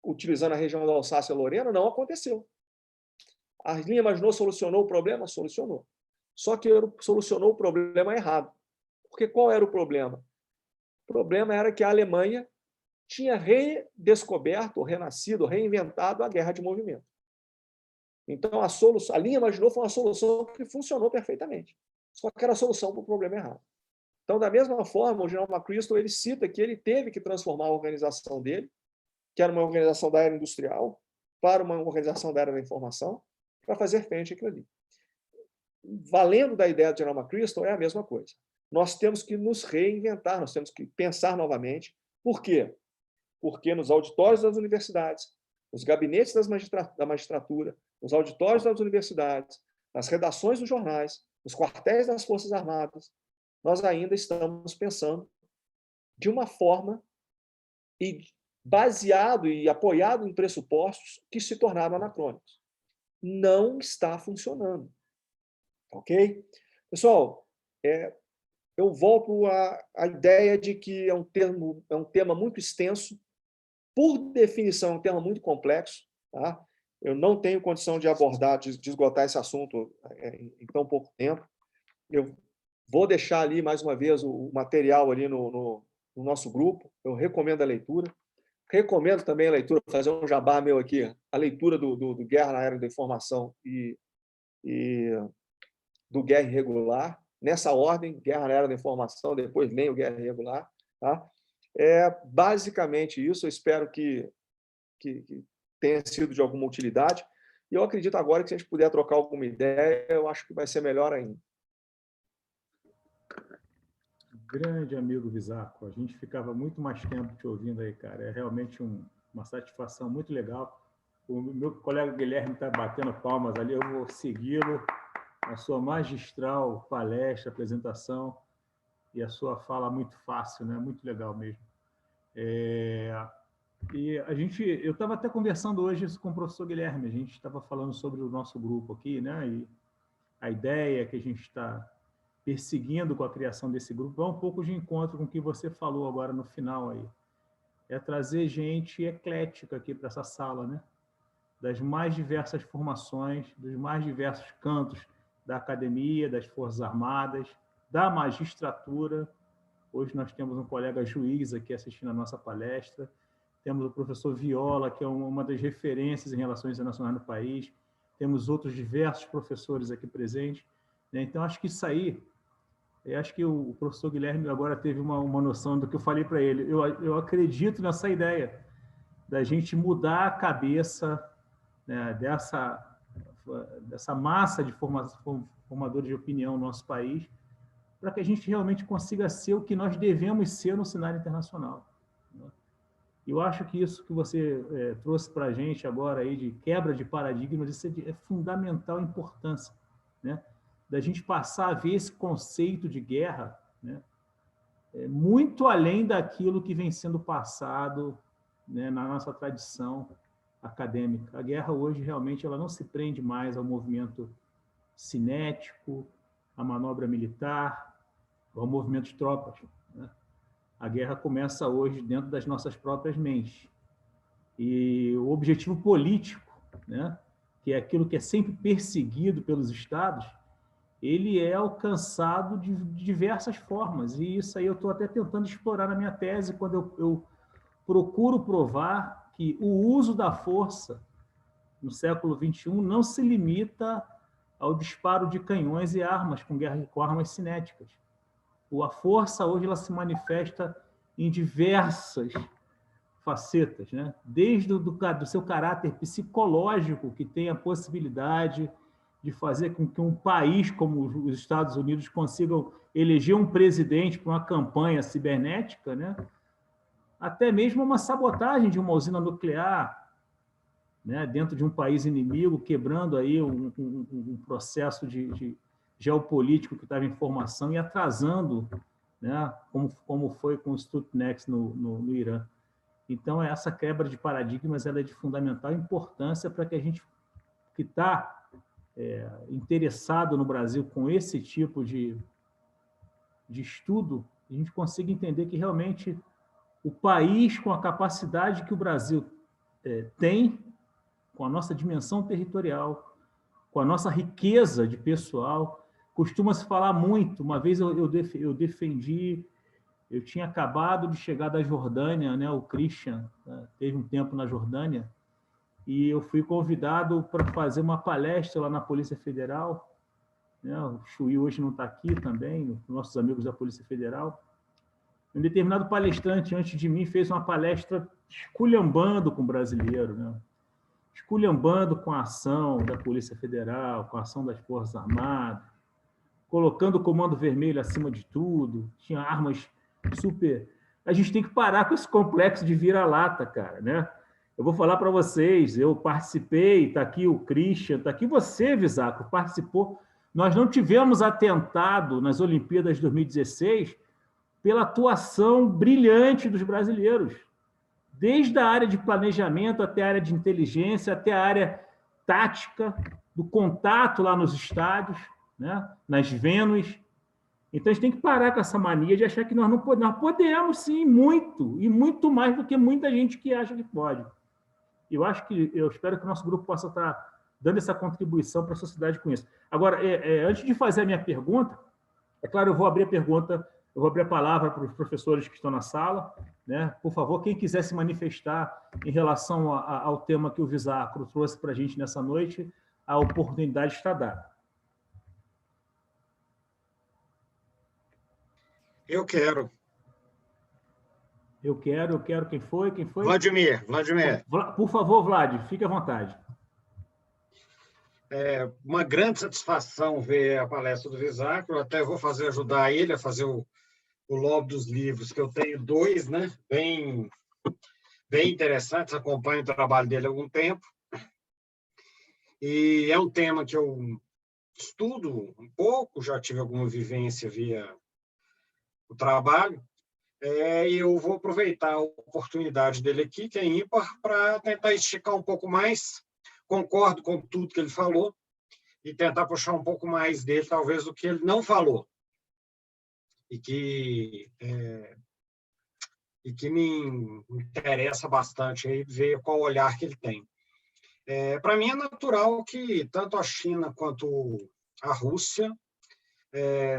S1: utilizando a região da Alsácia-Lorena, não aconteceu. A linha Maginot solucionou o problema? Solucionou. Só que solucionou o problema errado. Porque qual era o problema? O problema era que a Alemanha tinha redescoberto, renascido, reinventado a guerra de movimento. Então, a linha Maginot foi uma solução que funcionou perfeitamente. Só que era a solução para o problema errado. Então, da mesma forma, o general McChrystal ele cita que ele teve que transformar a organização dele, que era uma organização da era industrial, para uma organização da era da informação, para fazer frente àquilo ali. Valendo da ideia do general McChrystal, é a mesma coisa. Nós temos que nos reinventar, nós temos que pensar novamente. Por quê? Porque nos auditórios das universidades, nos gabinetes da magistratura, nos auditórios das universidades, nas redações dos jornais, nos quartéis das Forças Armadas, nós ainda estamos pensando de uma forma e baseado e apoiado em pressupostos que se tornaram anacrônicos. Não está funcionando. Ok? Pessoal, eu volto à ideia de que é um tema muito extenso, por definição, é um tema muito complexo. Tá? Eu não tenho condição de abordar, de esgotar esse assunto em tão pouco tempo. Eu vou deixar ali, mais uma vez, o material ali no nosso grupo. Eu recomendo a leitura. Recomendo também a leitura, fazer um jabá meu aqui, a leitura do Guerra na Era da Informação e do Guerra Irregular. Nessa ordem, Guerra na Era da Informação, depois leio Guerra Irregular. Tá? É basicamente isso. Eu espero que tenha sido de alguma utilidade. E eu acredito agora que, se a gente puder trocar alguma ideia, eu acho que vai ser melhor ainda.
S2: Grande amigo Visaco, a gente ficava muito mais tempo te ouvindo aí, cara. É realmente uma satisfação muito legal. O meu colega Guilherme está batendo palmas ali, eu vou segui-lo. A sua magistral palestra, apresentação e a sua fala muito fácil, né? Muito legal mesmo. E eu estava até conversando hoje com o professor Guilherme, a gente estava falando sobre o nosso grupo aqui, né? E a ideia que a gente está perseguindo com a criação desse grupo é um pouco de encontro com o que você falou agora no final aí. É trazer gente eclética aqui para essa sala, né? Das mais diversas formações, dos mais diversos cantos da academia, das Forças Armadas, da magistratura. Hoje nós temos um colega juiz aqui assistindo a nossa palestra. Temos o professor Viola, que é uma das referências em relações internacionais no país. Temos outros diversos professores aqui presentes. Então, acho que isso aí, acho que o professor Guilherme agora teve uma noção do que eu falei para ele. Eu acredito nessa ideia da gente mudar a cabeça, né, dessa massa de formadores de opinião no nosso país, para que a gente realmente consiga ser o que nós devemos ser no cenário internacional. Eu acho que isso que você trouxe para a gente agora aí de quebra de paradigmas, isso é fundamental importância, né? Da gente passar a ver esse conceito de guerra, né, muito além daquilo que vem sendo passado, né, na nossa tradição acadêmica. A guerra hoje realmente ela não se prende mais ao movimento cinético, à manobra militar, ao movimento de tropas, né? A guerra começa hoje dentro das nossas próprias mentes. E o objetivo político, né, que é aquilo que é sempre perseguido pelos Estados, ele é alcançado de diversas formas. E isso aí eu estou até tentando explorar na minha tese, quando eu procuro provar que o uso da força no século XXI não se limita ao disparo de canhões e armas com armas cinéticas. A força hoje ela se manifesta em diversas facetas, né? Desde do seu caráter psicológico, que tem a possibilidade de fazer com que um país como os Estados Unidos consigam eleger um presidente para uma campanha cibernética, né? Até mesmo uma sabotagem de uma usina nuclear, né? Dentro de um país inimigo, quebrando aí um processo de geopolítico que estava em formação e atrasando, né? Como foi com o Stuxnet no Irã. Então, essa quebra de paradigmas ela é de fundamental importância para que a gente que está interessado no Brasil com esse tipo de estudo, a gente consiga entender que realmente o país, com a capacidade que o Brasil tem, com a nossa dimensão territorial, com a nossa riqueza de pessoal, costuma-se falar muito. Uma vez eu defendi, eu tinha acabado de chegar da Jordânia, né? O Christian teve um tempo na Jordânia, e eu fui convidado para fazer uma palestra lá na Polícia Federal, né? O Chuí hoje não está aqui também, nossos amigos da Polícia Federal. Um determinado palestrante antes de mim fez uma palestra esculhambando com o brasileiro, né? Esculhambando com a ação da Polícia Federal, com a ação das Forças Armadas, colocando o Comando Vermelho acima de tudo, tinha armas super... A gente tem que parar com esse complexo de vira-lata, cara, né? Eu vou falar para vocês, eu participei, está aqui o Christian, está aqui você, Visaco, participou. Nós não tivemos atentado nas Olimpíadas de 2016 pela atuação brilhante dos brasileiros, desde a área de planejamento até a área de inteligência, até a área tática, do contato lá nos estádios, né? Nas Vênus. Então, a gente tem que parar com essa mania de achar que nós não podemos. Nós podemos, sim, muito, e muito mais do que muita gente que acha que pode. Eu espero que o nosso grupo possa estar dando essa contribuição para a sociedade com isso. Agora, antes de fazer a minha pergunta, é claro, eu vou abrir a palavra para os professores que estão na sala, né? Por favor, quem quiser se manifestar em relação ao tema que o Visacro trouxe para a gente nessa noite, a oportunidade está dada.
S3: Eu quero.
S2: Quem foi?
S3: Vladimir.
S2: Por favor, Vlad, fique à vontade.
S3: É uma grande satisfação ver a palestra do Visacro. Eu até vou ajudar ele a fazer o lobby dos livros, que eu tenho 2, né? Bem interessantes, acompanho o trabalho dele há algum tempo. E é um tema que eu estudo um pouco, já tive alguma vivência via o trabalho. E eu vou aproveitar a oportunidade dele aqui, que é ímpar, para tentar esticar um pouco mais. Concordo com tudo que ele falou e tentar puxar um pouco mais dele, talvez, do que ele não falou. E que me interessa bastante aí ver qual olhar que ele tem. Para mim, é natural que tanto a China quanto a Rússia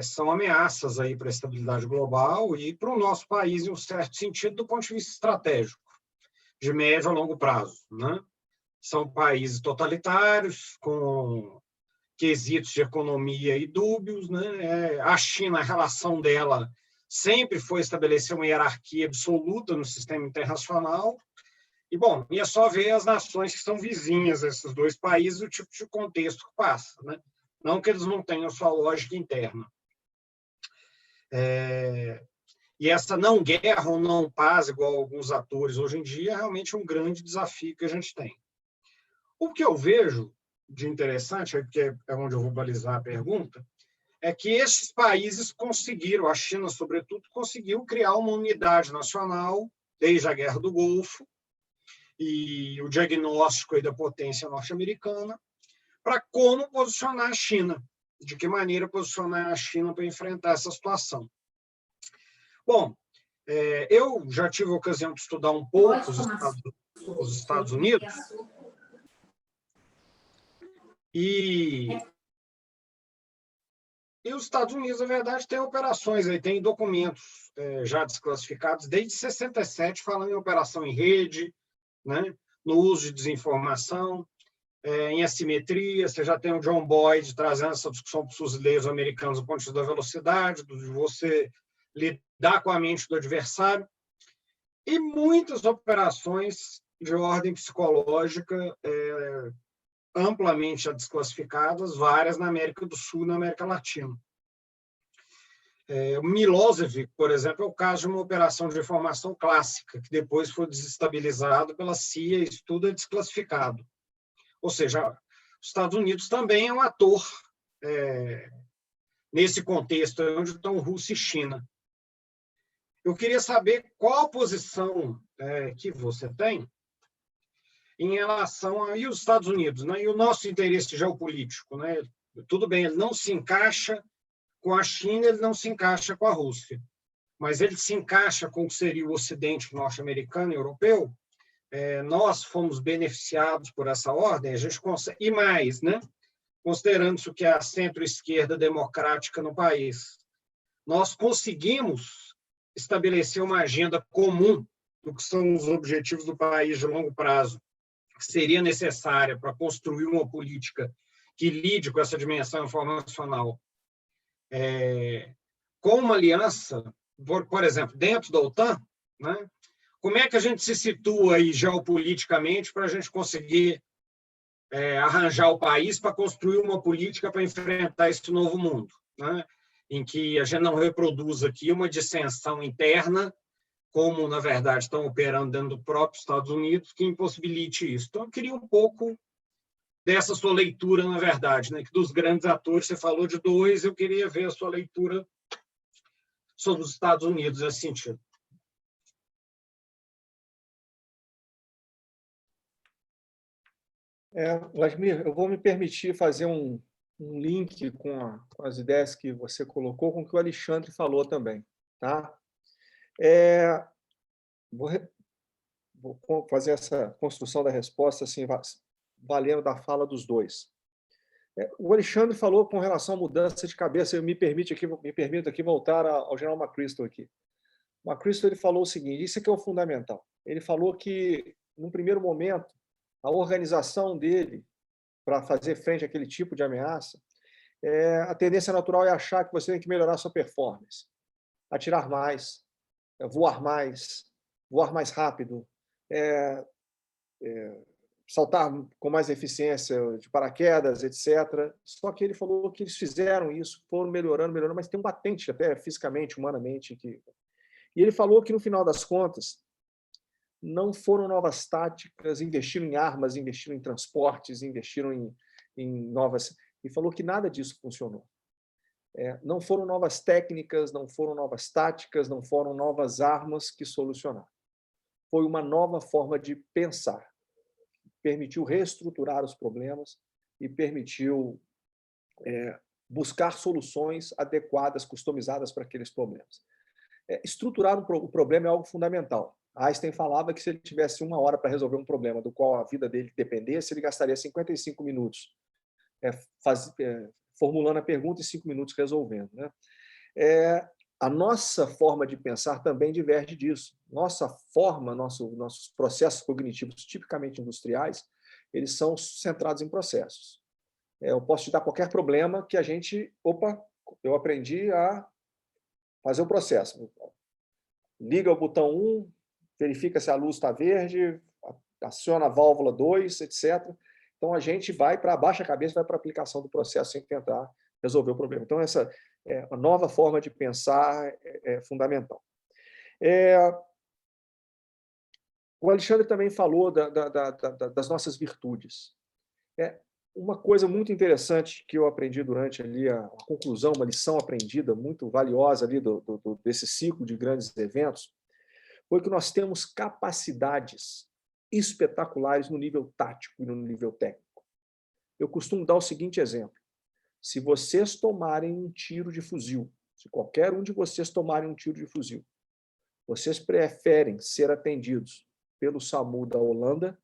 S3: são ameaças aí para a estabilidade global e para o nosso país, em um certo sentido, do ponto de vista estratégico, de médio a longo prazo, né? São países totalitários, com quesitos de economia e dúbios, né? A China, a relação dela sempre foi estabelecer uma hierarquia absoluta no sistema internacional. E, bom, é só ver as nações que são vizinhas a esses 2 países, o tipo de contexto que passa, né? Não que eles não tenham sua lógica interna. E essa não guerra ou não paz, igual alguns atores hoje em dia, é realmente um grande desafio que a gente tem. O que eu vejo de interessante, porque é onde eu vou balizar a pergunta, é que esses países conseguiram, a China, sobretudo, conseguiu criar uma unidade nacional desde a Guerra do Golfo e o diagnóstico aí da potência norte-americana para como posicionar a China, de que maneira posicionar a China para enfrentar essa situação. Bom, eu já tive a ocasião de estudar um pouco os Estados Unidos e os Estados Unidos, na verdade, têm operações, aí, tem documentos já desclassificados desde 67, falando em operação em rede, né, no uso de desinformação, em assimetria. Você já tem o John Boyd trazendo essa discussão para os fuzileiros americanos do ponto de vista da velocidade, de você lidar com a mente do adversário. e muitas operações de ordem psicológica amplamente desclassificadas, várias na América do Sul e na América Latina. O Milosevic, por exemplo, é o caso de uma operação de informação clássica, que depois foi desestabilizado pela CIA e isso tudo é desclassificado. Ou seja, os Estados Unidos também é um ator nesse contexto onde estão Rússia e China. Eu queria saber qual a posição que você tem em relação aos Estados Unidos, né, e o nosso interesse geopolítico. Né? Tudo bem, ele não se encaixa com a China, ele não se encaixa com a Rússia, mas ele se encaixa com o que seria o Ocidente norte-americano e europeu. Nós fomos beneficiados por essa ordem, a gente consegue, e mais, né? Considerando-se o que é a centro-esquerda democrática no país. Nós conseguimos estabelecer uma agenda comum do que são os objetivos do país de longo prazo, que seria necessária para construir uma política que lide com essa dimensão informacional. Com uma aliança, por exemplo, dentro da OTAN, né? Como é que a gente se situa aí geopoliticamente para a gente conseguir arranjar o país para construir uma política para enfrentar esse novo mundo, né? Em que a gente não reproduz aqui uma dissensão interna, como, na verdade, estão operando dentro do próprio Estados Unidos, que impossibilite isso. Então, eu queria um pouco dessa sua leitura, na verdade, né? Que dos grandes atores, você falou de dois, eu queria ver a sua leitura sobre os Estados Unidos nesse sentido.
S1: Vladimir, eu vou me permitir fazer um link com as ideias que você colocou, com o que o Alexandre falou também. Tá? Vou fazer essa construção da resposta assim, valendo da fala dos dois. O Alexandre falou com relação à mudança de cabeça, eu me permito aqui voltar ao general McChrystal aqui. O McChrystal ele falou o seguinte, isso aqui é o fundamental. Ele falou que, num primeiro momento, a organização dele para fazer frente àquele tipo de ameaça, a tendência natural é achar que você tem que melhorar a sua performance, atirar mais, voar mais rápido, saltar com mais eficiência de paraquedas, etc. Só que ele falou que eles fizeram isso, foram melhorando, mas tem um batente até fisicamente, humanamente. E ele falou que, no final das contas, não foram novas táticas, investiram em armas, investiram em transportes, investiram em novas... E falou que nada disso funcionou. Não foram novas técnicas, não foram novas táticas, não foram novas armas que solucionaram. Foi uma nova forma de pensar. Permitiu reestruturar os problemas e permitiu buscar soluções adequadas, customizadas para aqueles problemas. Estruturar o problema é algo fundamental. Einstein falava que se ele tivesse 1 hora para resolver um problema do qual a vida dele dependesse, ele gastaria 55 minutos formulando a pergunta e 5 minutos resolvendo. Né? A nossa forma de pensar também diverge disso. Nossa forma, nossos processos cognitivos tipicamente industriais, eles são centrados em processos. Eu posso te dar qualquer problema que a gente... eu aprendi a fazer o processo. Liga o botão 1, verifica se a luz está verde, aciona a válvula 2, etc. Então, a gente vai para baixa cabeça, vai para a aplicação do processo sem tentar resolver o problema. Então, essa a nova forma de pensar é fundamental. O Alexandre também falou das nossas virtudes. Uma coisa muito interessante que eu aprendi durante ali a conclusão, uma lição aprendida muito valiosa ali desse ciclo de grandes eventos, foi que nós temos capacidades espetaculares no nível tático e no nível técnico. Eu costumo dar o seguinte exemplo. Se vocês tomarem um tiro de fuzil, se qualquer um de vocês tomarem um tiro de fuzil, vocês preferem ser atendidos pelo SAMU da Holanda,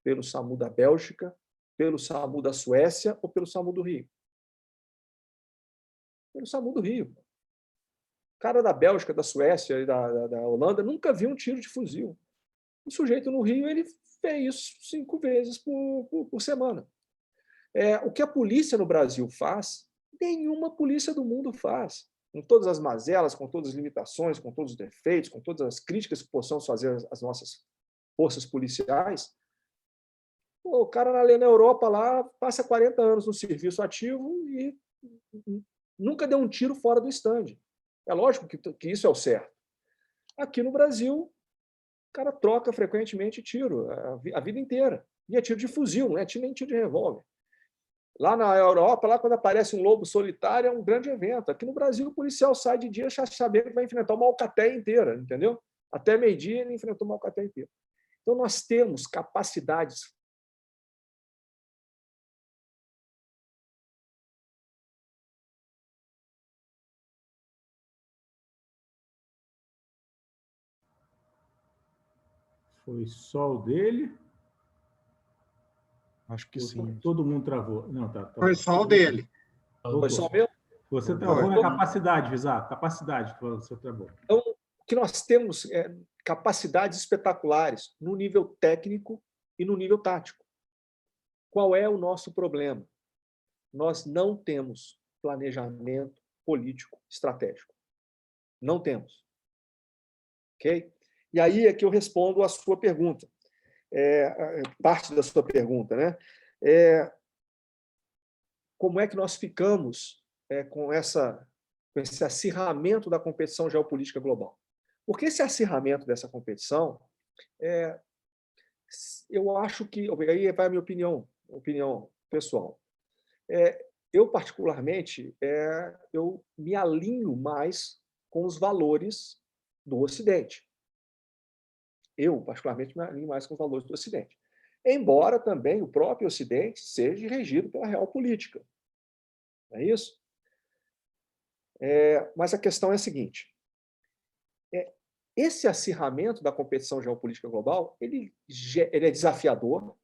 S1: pelo SAMU da Bélgica, pelo SAMU da Suécia ou pelo SAMU do Rio? Pelo SAMU do Rio. O cara da Bélgica, da Suécia e da Holanda nunca viu um tiro de fuzil. O sujeito no Rio ele vê isso 5 vezes por semana. O que a polícia no Brasil faz, nenhuma polícia do mundo faz. com todas as mazelas, com todas as limitações, com todos os defeitos, com todas as críticas que possamos fazer às nossas forças policiais, o cara na Europa lá passa 40 anos no serviço ativo e nunca deu um tiro fora do stand. É lógico que isso é o certo. Aqui no Brasil, o cara troca frequentemente tiro a vida inteira. E é tiro de fuzil, não é nem tiro de revólver. Lá na Europa, lá quando aparece um lobo solitário, é um grande evento. Aqui no Brasil, o policial sai de dia sabendo que vai enfrentar uma alcateia inteira, entendeu? Até meio-dia ele enfrentou uma alcateia inteira. Então, nós temos capacidades.
S2: Foi só o dele?
S1: Acho que sim.
S2: Todo mundo travou. Não, tá
S3: Foi só o dele.
S1: Foi só o meu?
S2: Você travou na capacidade, Visar. Capacidade que você travou.
S1: Então, o que nós temos é capacidades espetaculares no nível técnico e no nível tático. Qual é o nosso problema? Nós não temos planejamento político estratégico. Não temos. Ok? E aí é que eu respondo a sua pergunta. Parte da sua pergunta, né? Como é que nós ficamos com esse acirramento da competição geopolítica global? Porque esse acirramento dessa competição, eu acho que... Aí vai a minha opinião pessoal. Eu, particularmente, eu me alinho mais com os valores do Ocidente. Eu, particularmente, me alinho mais com os valores do Ocidente. Embora também o próprio Ocidente seja regido pela realpolitítica. Não é isso? Mas a questão é a seguinte. Esse acirramento da competição geopolítica global, ele é desafiador,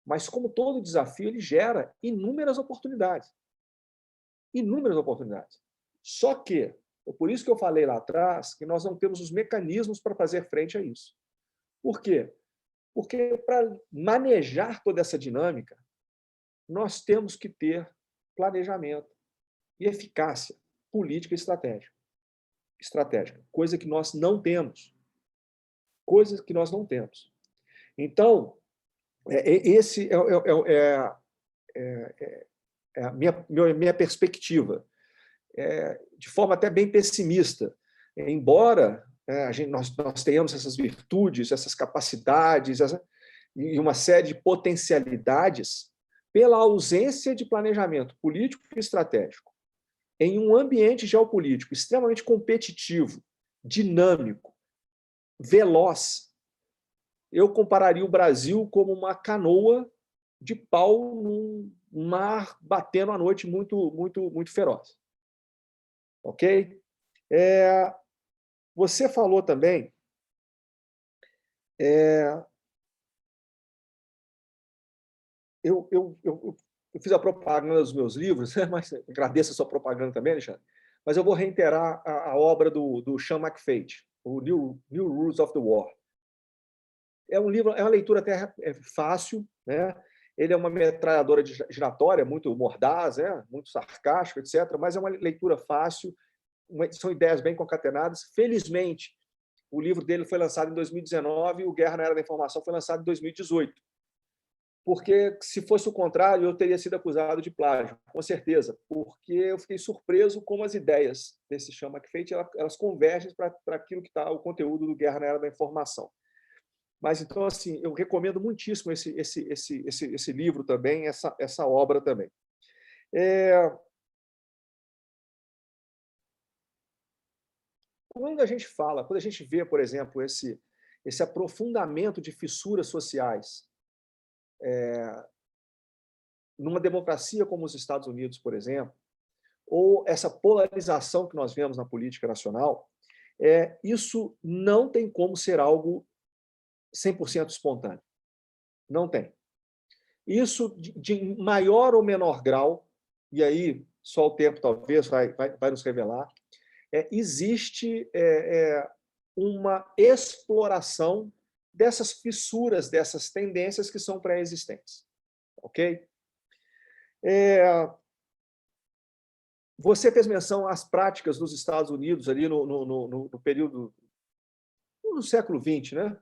S1: mas, como todo desafio, ele gera inúmeras oportunidades. Inúmeras oportunidades. Só que, por isso que eu falei lá atrás, que nós não temos os mecanismos para fazer frente a isso. Por quê? Porque, para manejar toda essa dinâmica, nós temos que ter planejamento e eficácia política e estratégica, coisa que nós não temos. Coisas que nós não temos. Então, esse é a minha perspectiva, de forma até bem pessimista. Embora nós tenhamos essas virtudes, essas capacidades e uma série de potencialidades, pela ausência de planejamento político e estratégico, em um ambiente geopolítico extremamente competitivo, dinâmico, veloz, eu compararia o Brasil como uma canoa de pau num mar batendo à noite muito, muito, muito feroz. Ok? Você falou também... Eu fiz a propaganda dos meus livros, mas agradeço a sua propaganda também, Alexandre, mas eu vou reiterar a obra do Sean McFate, o New Rules of the War. É um livro, é uma leitura até fácil, né? Ele é uma metralhadora giratória, muito mordaz, muito sarcástico, etc., mas é uma leitura fácil, são ideias bem concatenadas. Felizmente, o livro dele foi lançado em 2019 e o Guerra na Era da Informação foi lançado em 2018. Porque, se fosse o contrário, eu teria sido acusado de plágio, com certeza, porque eu fiquei surpreso como as ideias desse Sean McFate elas convergem para aquilo que está o conteúdo do Guerra na Era da Informação. Mas, então, assim, eu recomendo muitíssimo esse livro também, essa obra também. Quando a gente vê, por exemplo, esse aprofundamento de fissuras sociais numa democracia como os Estados Unidos, por exemplo, ou essa polarização que nós vemos na política nacional, isso não tem como ser algo 100% espontâneo. Não tem. Isso, de maior ou menor grau, e aí só o tempo talvez vai nos revelar, existe uma exploração dessas fissuras, dessas tendências que são pré-existentes. Ok? Você fez menção às práticas dos Estados Unidos ali no período no século XX, né?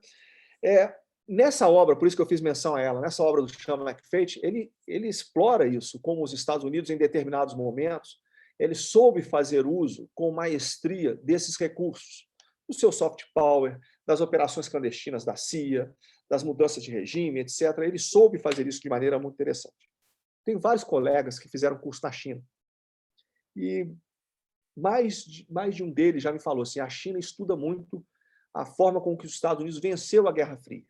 S1: Nessa obra, por isso que eu fiz menção a ela, nessa obra do Sean McFate, ele explora isso, como os Estados Unidos, em determinados momentos, ele soube fazer uso com maestria desses recursos, do seu soft power, das operações clandestinas da CIA, das mudanças de regime, etc. Ele soube fazer isso de maneira muito interessante. Tenho vários colegas que fizeram curso na China, e mais de um deles já me falou assim, a China estuda muito a forma com que os Estados Unidos venceu a Guerra Fria.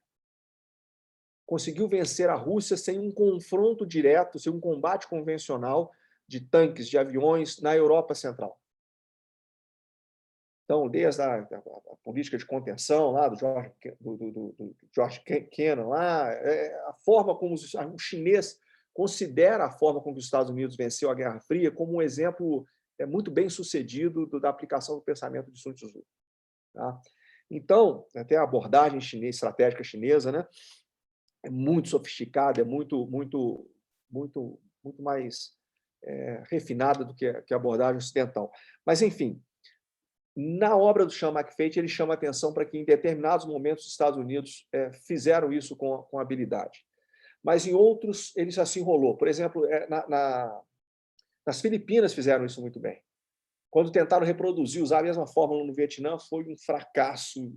S1: Conseguiu vencer a Rússia sem um confronto direto, sem um combate convencional de tanques, de aviões na Europa Central. Então, desde a política de contenção lá do George Kennan, lá, a forma como o chinês considera a forma como os Estados Unidos venceu a Guerra Fria como um exemplo muito bem sucedido da aplicação do pensamento de Sun Tzu. Tá? Então, até a abordagem estratégica chinesa, né, é muito sofisticada, é muito mais refinada do que a abordagem ocidental. Mas, enfim, na obra do Sean McFate, ele chama a atenção para que, em determinados momentos, os Estados Unidos fizeram isso com habilidade. Mas, em outros, ele já se enrolou. Por exemplo, nas Filipinas fizeram isso muito bem. Quando tentaram reproduzir, usar a mesma fórmula no Vietnã, foi um fracasso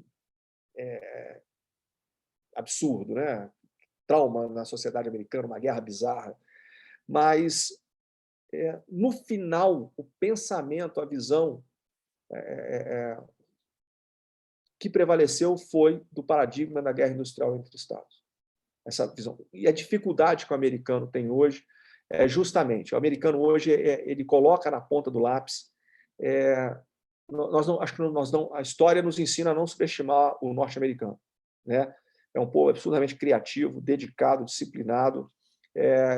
S1: absurdo, né? Trauma na sociedade americana, uma guerra bizarra. Mas, no final, o pensamento, a visão que prevaleceu foi do paradigma da guerra industrial entre Estados. Essa visão. E a dificuldade que o americano tem hoje é justamente, o americano hoje ele coloca na ponta do lápis, a história nos ensina a não subestimar o norte-americano, né? É um povo absurdamente criativo, dedicado, disciplinado.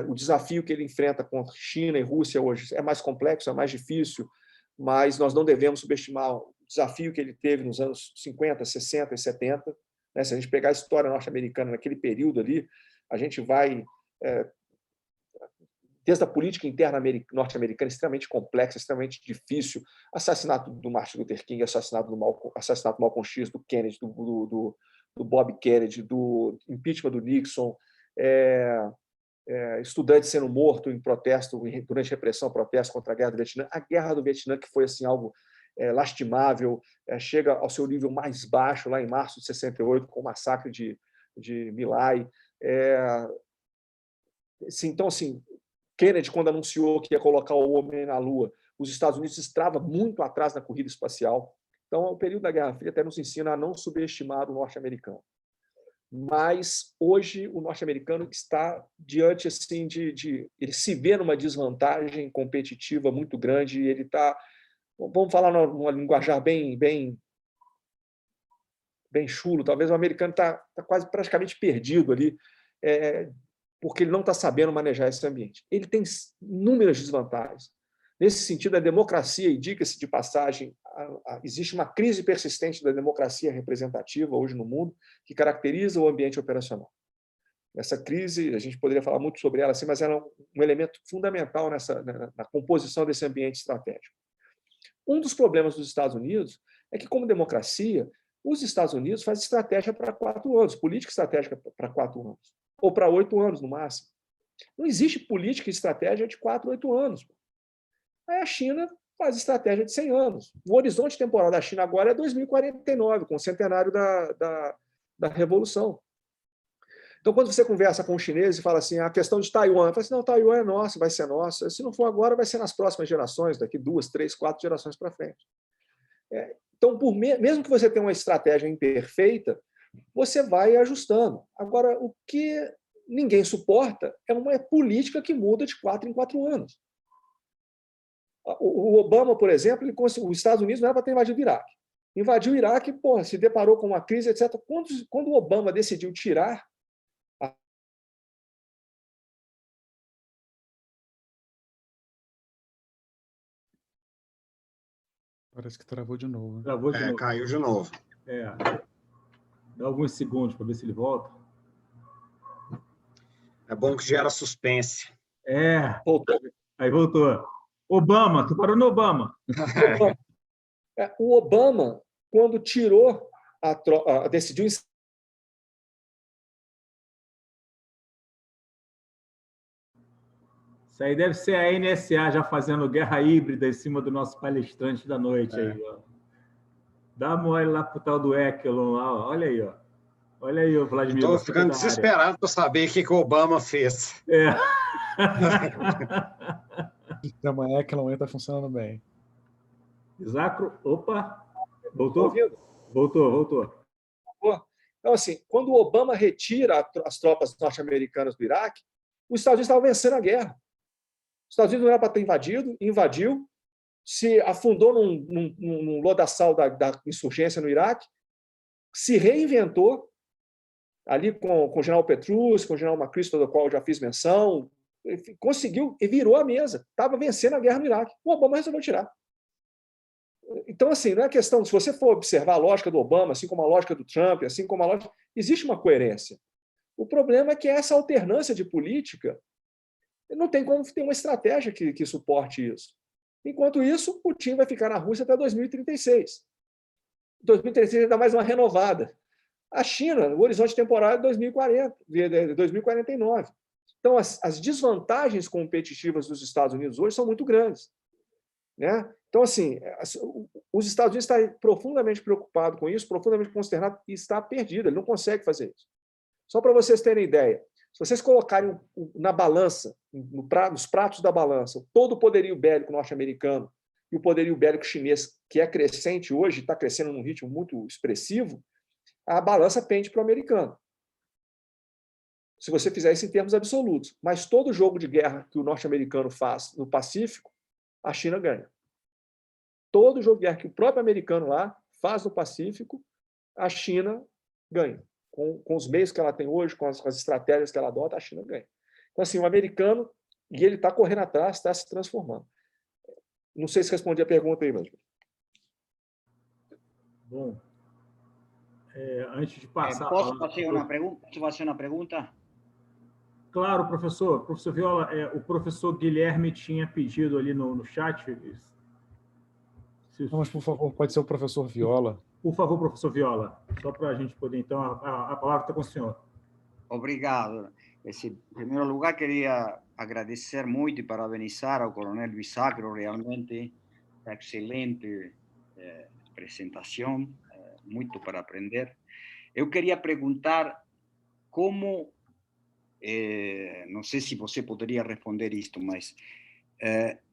S1: O desafio que ele enfrenta contra China e Rússia hoje é mais complexo, é mais difícil, mas nós não devemos subestimar o desafio que ele teve nos anos 50, 60 e 70. Né? Se a gente pegar a história norte-americana naquele período ali, a gente vai... desde a política interna norte-americana extremamente complexa, extremamente difícil, assassinato do Martin Luther King, assassinato do Malcolm X, do Kennedy, do Bob Kennedy, do impeachment do Nixon, estudante sendo morto em protesto, durante repressão, protesto contra a guerra do Vietnã. A guerra do Vietnã, que foi assim, algo lastimável, chega ao seu nível mais baixo, lá em março de 68, com o massacre de My Lai. Então, assim, Kennedy, quando anunciou que ia colocar o homem na Lua, os Estados Unidos estavam muito atrás na corrida espacial. Então, o período da Guerra Fria até nos ensina a não subestimar o norte-americano. Mas, hoje, o norte-americano está diante assim, ele se vê numa desvantagem competitiva muito grande, e ele está, vamos falar numa linguajar bem chulo, talvez o americano está quase praticamente perdido ali, porque ele não está sabendo manejar esse ambiente. Ele tem inúmeras desvantagens. Nesse sentido, a democracia, e diga-se de passagem, existe uma crise persistente da democracia representativa hoje no mundo que caracteriza o ambiente operacional. Essa crise, a gente poderia falar muito sobre ela, assim, mas ela é um elemento fundamental na composição desse ambiente estratégico. Um dos problemas dos Estados Unidos é que, como democracia, os Estados Unidos fazem estratégia para 4 anos, política estratégica para 4 anos, ou para 8 anos, no máximo. Não existe política e estratégia de 4 a 8 anos. Aí a China faz estratégia de 100 anos. O horizonte temporal da China agora é 2049, com o centenário da Revolução. Então, quando você conversa com os chineses e fala assim, a questão de Taiwan, fala assim, não, Taiwan é nossa, vai ser nossa. Se não for agora, vai ser nas próximas gerações, daqui 2, 3, 4 gerações para frente. Então, mesmo que você tenha uma estratégia imperfeita, você vai ajustando. Agora, o que ninguém suporta é uma política que muda de 4 em 4 anos. O Obama, por exemplo, os Estados Unidos não era para ter invadido o Iraque. Invadiu o Iraque, se deparou com uma crise, etc. Quando o Obama decidiu tirar
S4: Parece que travou de novo.
S2: Travou de novo.
S3: Caiu de novo.
S2: Dá alguns segundos para ver se ele volta.
S3: É bom que gera suspense.
S1: Voltou.
S2: Aí voltou. Obama, tu parou no Obama.
S1: O Obama, quando tirou decidiu. Isso
S2: aí deve ser a NSA já fazendo guerra híbrida em cima do nosso palestrante da noite. Aí, ó. Dá uma olhada lá pro tal do Ekelon lá, ó. Olha aí, ó. Olha aí, o Vladimir.
S3: Estou ficando desesperado para saber o que o Obama fez.
S2: É.
S4: O sistema Ekelon está funcionando bem.
S2: Isacro, opa, voltou?
S1: ouvindo?
S2: Voltou.
S1: Então, assim, quando o Obama retira as tropas norte-americanas do Iraque, os Estados Unidos estavam vencendo a guerra. Os Estados Unidos não era para ter invadido, invadiu, se afundou num lodaçal da insurgência no Iraque, se reinventou, ali com o general Petrus, com o general McChrystal, do qual eu já fiz menção, conseguiu e virou a mesa. Estava vencendo a guerra no Iraque. O Obama resolveu tirar. Então, assim, não é questão, se você for observar a lógica do Obama, assim como a lógica do Trump, assim como a lógica... Existe uma coerência. O problema é que essa alternância de política não tem como ter uma estratégia que suporte isso. Enquanto isso, Putin vai ficar na Rússia até 2036. 2036 ainda mais uma renovada. A China, o horizonte temporal é 2040, 2049. Então, as desvantagens competitivas dos Estados Unidos hoje são muito grandes, né? Então, assim, os Estados Unidos estão profundamente preocupados com isso, profundamente consternado e está perdido, ele não consegue fazer isso. Só para vocês terem ideia, se vocês colocarem na balança, nos pratos da balança, todo o poderio bélico norte-americano e o poderio bélico chinês, que é crescente hoje, está crescendo num ritmo muito expressivo, a balança pende para o americano. Se você fizer isso em termos absolutos. Mas todo jogo de guerra que o norte-americano faz no Pacífico, a China ganha. Todo jogo de guerra que o próprio americano lá faz no Pacífico, a China ganha. Com os meios que ela tem hoje, com as estratégias que ela adota, a China ganha. Então, assim, o americano, e ele está correndo atrás, está se transformando. Não sei se respondi a pergunta aí, mas...
S2: Bom, antes de passar...
S5: Posso fazer uma pergunta?
S2: Claro, professor. Professor Viola, o professor Guilherme tinha pedido ali no chat...
S4: Não, mas, por favor, pode ser o professor Viola.
S2: Por favor, professor Viola, só para a gente poder, então, a palavra está com o senhor.
S5: Obrigado. Em primeiro lugar, queria agradecer muito e parabenizar ao coronel Bisacro, realmente excelente apresentação, muito para aprender. Eu queria perguntar como, não sei se você poderia responder isto, mas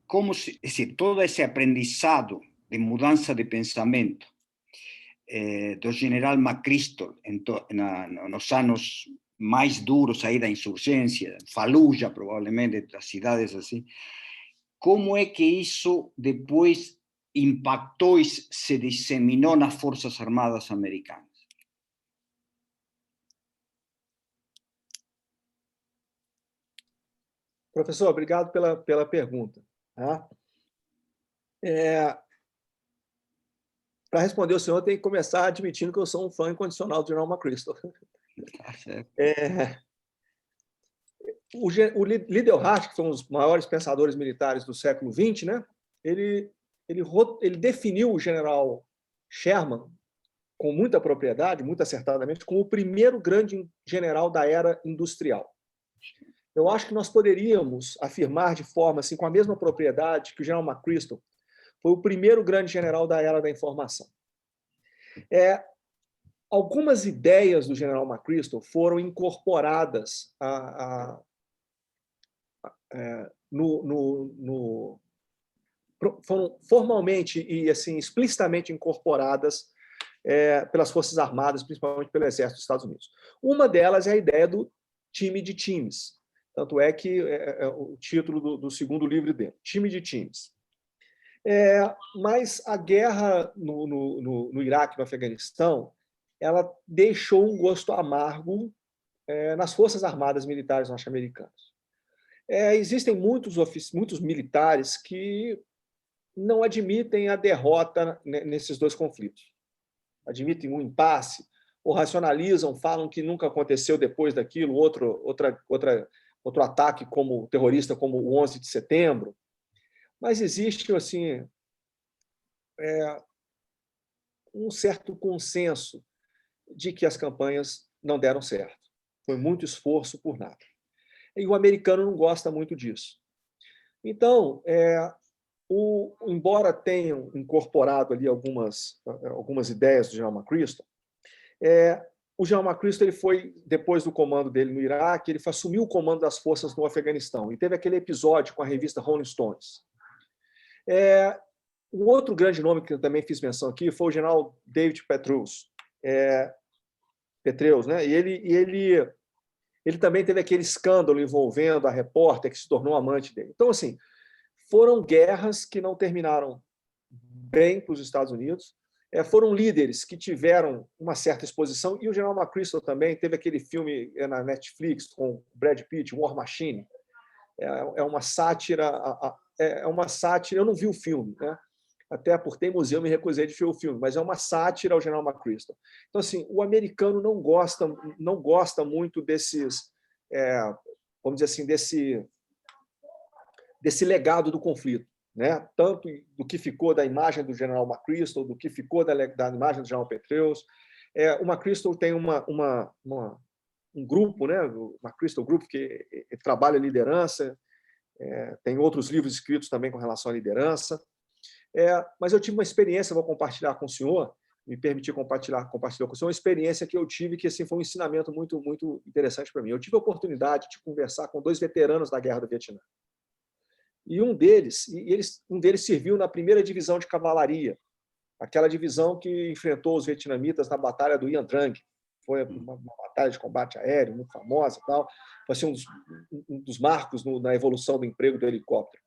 S5: como, es decir, todo esse aprendizado de mudança de pensamento do general McChrystal nos anos mais duros aí da insurgência, Fallujah, provavelmente, das cidades assim, como é que isso depois impactou e se disseminou nas Forças Armadas Americanas?
S1: Professor, obrigado pela pergunta. Tá? Para responder o senhor, eu tenho que começar admitindo que eu sou um fã incondicional do general McChrystal. O Liddell-Hart, que foi um dos maiores pensadores militares do século XX, né? ele definiu o general Sherman com muita propriedade, muito acertadamente, como o primeiro grande general da era industrial. Eu acho que nós poderíamos afirmar de forma assim, com a mesma propriedade que o general McChrystal foi o primeiro grande general da era da informação. Algumas ideias do general McChrystal foram incorporadas foram formalmente e assim explicitamente incorporadas pelas Forças Armadas, principalmente pelo Exército dos Estados Unidos. Uma delas é a ideia do time de times. Tanto é que é o título do segundo livro dele, Time de Times. Mas a guerra no Iraque, no Afeganistão, ela deixou um gosto amargo nas Forças Armadas Militares norte-americanas. Existem muitos militares que não admitem a derrota nesses dois conflitos. Admitem um impasse, ou racionalizam, falam que nunca aconteceu depois daquilo, outro ataque como terrorista, como o 11 de setembro. mas existe assim, um certo consenso de que as campanhas não deram certo. Foi muito esforço por nada. E o americano não gosta muito disso. Então, embora tenham incorporado ali algumas ideias do general McChrystal, o general McChrystal, ele foi, depois do comando dele no Iraque, ele assumiu o comando das forças no Afeganistão, e teve aquele episódio com a revista Rolling Stones. Um outro grande nome que eu também fiz menção aqui foi o general David Petraeus, né? E ele também teve aquele escândalo envolvendo a repórter que se tornou amante dele. Então, assim, foram guerras que não terminaram bem para os Estados Unidos, foram líderes que tiveram uma certa exposição, e o general McChrystal também teve aquele filme na Netflix com Brad Pitt, War Machine. É uma sátira, eu não vi o filme, né? Até por teimosia eu me recusei de ver o filme, mas é uma sátira ao general McChrystal. Então, assim, o americano não gosta muito desses, vamos dizer assim, desse legado do conflito, né? Tanto do que ficou da imagem do general McChrystal, do que ficou da imagem do general Petraeus. O McChrystal tem um grupo, né? O McChrystal Group, que trabalha liderança, tem outros livros escritos também com relação à liderança. Mas eu tive uma experiência, vou compartilhar com o senhor, me permitir compartilhar com o senhor, uma experiência que eu tive que assim, foi um ensinamento muito, muito interessante para mim. Eu tive a oportunidade de conversar com 2 veteranos da Guerra do Vietnã. E um deles serviu na 1ª Divisão de Cavalaria, aquela divisão que enfrentou os vietnamitas na Batalha doIen Trang. Foi uma batalha de combate aéreo muito famosa, tal. Foi assim, um dos marcos na evolução do emprego do helicóptero.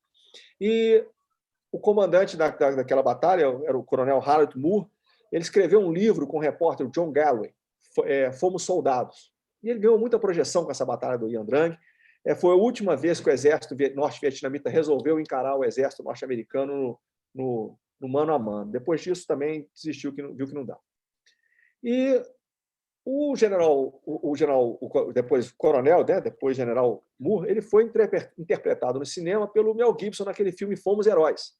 S1: E o comandante daquela batalha era o coronel Harold Moore. Ele escreveu um livro com o repórter John Galloway, Fomos Soldados. E ele ganhou muita projeção com essa batalha doIen Trang. Foi a última vez que o exército norte-vietnamita resolveu encarar o exército norte-americano no mano a mano. Depois disso, também desistiu, viu que não dá. E o depois coronel, né, depois general Moore, ele foi interpretado no cinema pelo Mel Gibson naquele filme Fomos Heróis.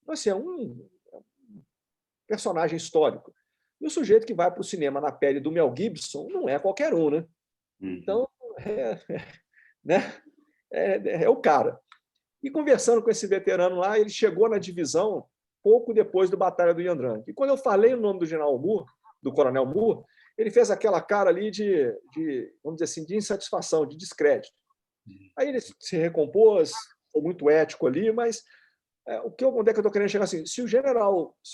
S1: Então, assim, é um personagem histórico. E o sujeito que vai para o cinema na pele do Mel Gibson não é qualquer um, né? Então, né? É o cara. E conversando com esse veterano lá, ele chegou na divisão pouco depois da Batalha doIen Trang. E quando eu falei o nome do general Moore, do coronel Moore, ele fez aquela cara ali de vamos dizer assim, de insatisfação, de descrédito. Aí ele se recompôs, foi muito ético ali, mas onde é que eu estou querendo chegar assim? Se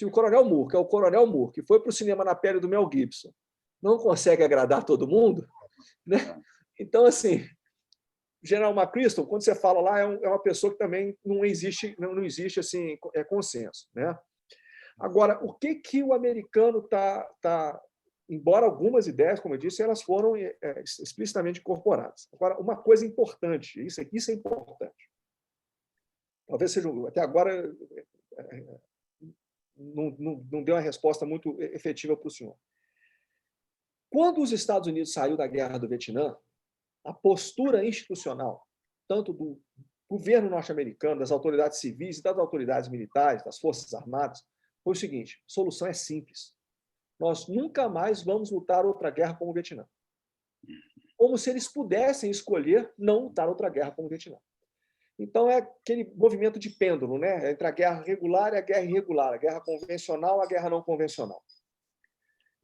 S1: o coronel Moore, que é o coronel Moore, que foi para o cinema na pele do Mel Gibson, não consegue agradar todo mundo, né? Então, assim, o general McChrystal, quando você fala lá, é uma pessoa que também não existe assim, consenso, né? Agora, o que o americano está... Embora algumas ideias, como eu disse, elas foram explicitamente incorporadas. Agora, uma coisa importante, isso é importante. Talvez seja, até agora, não deu uma resposta muito efetiva para o senhor. Quando os Estados Unidos saiu da Guerra do Vietnã, a postura institucional, tanto do governo norte-americano, das autoridades civis e das autoridades militares, das Forças Armadas, foi o seguinte: a solução é simples. Nós nunca mais vamos lutar outra guerra como o Vietnã. Como se eles pudessem escolher não lutar outra guerra como o Vietnã. Então, é aquele movimento de pêndulo, né? Entre a guerra regular e a guerra irregular, a guerra convencional e a guerra não convencional.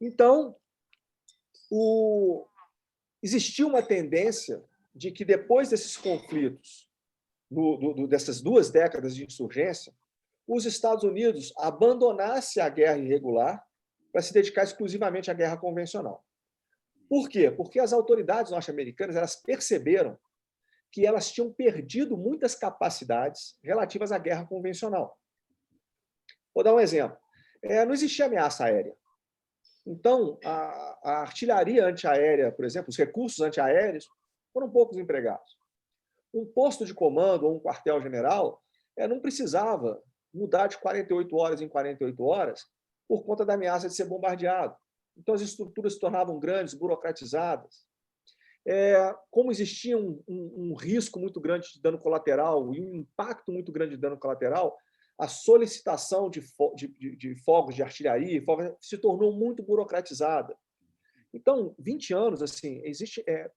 S1: Então, existiu uma tendência de que, depois desses conflitos, dessas 2 décadas de insurgência, os Estados Unidos abandonassem a guerra irregular para se dedicar exclusivamente à guerra convencional. Por quê? Porque as autoridades norte-americanas elas perceberam que elas tinham perdido muitas capacidades relativas à guerra convencional. Vou dar um exemplo. Não existia ameaça aérea. Então, a artilharia antiaérea, por exemplo, os recursos antiaéreos, foram poucos empregados. Um posto de comando ou um quartel-general não precisava mudar de 48 horas em 48 horas por conta da ameaça de ser bombardeado. Então, as estruturas se tornavam grandes, burocratizadas. como existia um risco muito grande de dano colateral e um impacto muito grande de dano colateral, a solicitação de fogos de artilharia se tornou muito burocratizada. Então, 20 anos, assim,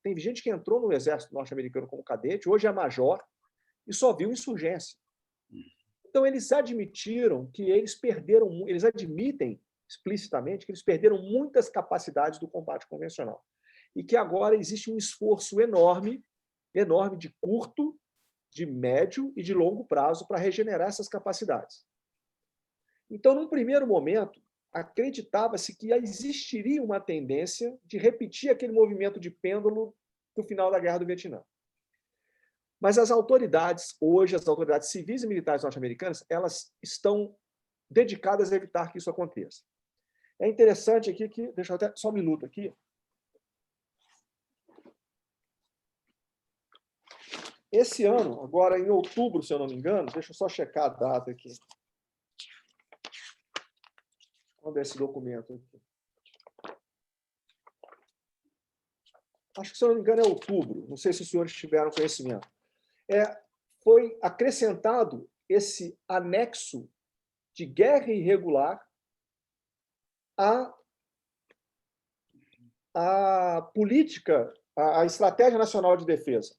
S1: tem gente que entrou no exército norte-americano como cadete, hoje é major, e só viu insurgência. Então, eles admitiram que eles admitem explicitamente que eles perderam muitas capacidades do combate convencional. E que agora existe um esforço enorme de curto, de médio e de longo prazo para regenerar essas capacidades. Então, num primeiro momento, acreditava-se que existiria uma tendência de repetir aquele movimento de pêndulo do final da Guerra do Vietnã. Mas as autoridades, hoje, as autoridades civis e militares norte-americanas, elas estão dedicadas a evitar que isso aconteça. É interessante aqui que... Deixa eu até só um minuto aqui. Esse ano, agora em outubro, se eu não me engano, deixa eu só checar a data aqui. Quando é esse documento aqui? Acho que, se eu não me engano, é outubro. Não sei se os senhores tiveram conhecimento. Foi acrescentado esse anexo de guerra irregular à política, à Estratégia Nacional de Defesa.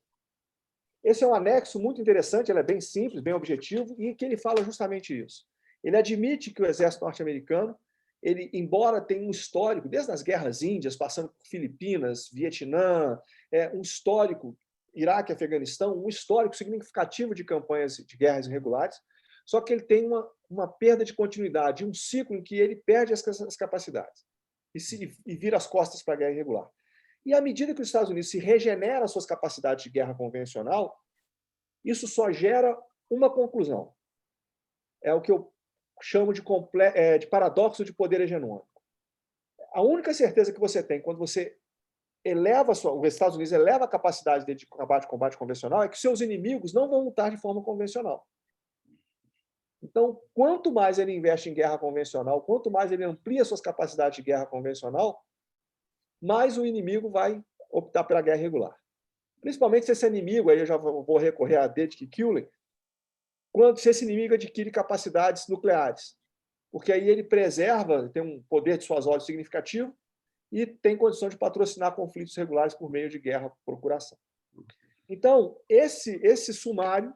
S1: Esse é um anexo muito interessante, ele é bem simples, bem objetivo, e que ele fala justamente isso. Ele admite que o exército norte-americano, embora tenha um histórico, desde as guerras índias, passando por Filipinas, Vietnã, um histórico, Iraque e Afeganistão, um histórico significativo de campanhas de guerras irregulares, só que ele tem uma perda de continuidade, um ciclo em que ele perde as capacidades e vira as costas para a guerra irregular. E à medida que os Estados Unidos se regenera suas capacidades de guerra convencional, isso só gera uma conclusão. É o que eu chamo de paradoxo de poder hegemônico. A única certeza que você tem quando você os Estados Unidos eleva a capacidade de combate convencional é que seus inimigos não vão lutar de forma convencional. Então, quanto mais ele investe em guerra convencional, quanto mais ele amplia suas capacidades de guerra convencional, mais o inimigo vai optar pela guerra irregular. Principalmente se esse inimigo, aí eu já vou recorrer a Dedrick Killen, se esse inimigo adquire capacidades nucleares. Porque aí ele preserva, tem um poder dissuasório significativo e tem condição de patrocinar conflitos regulares por meio de guerra por procuração. Então, esse sumário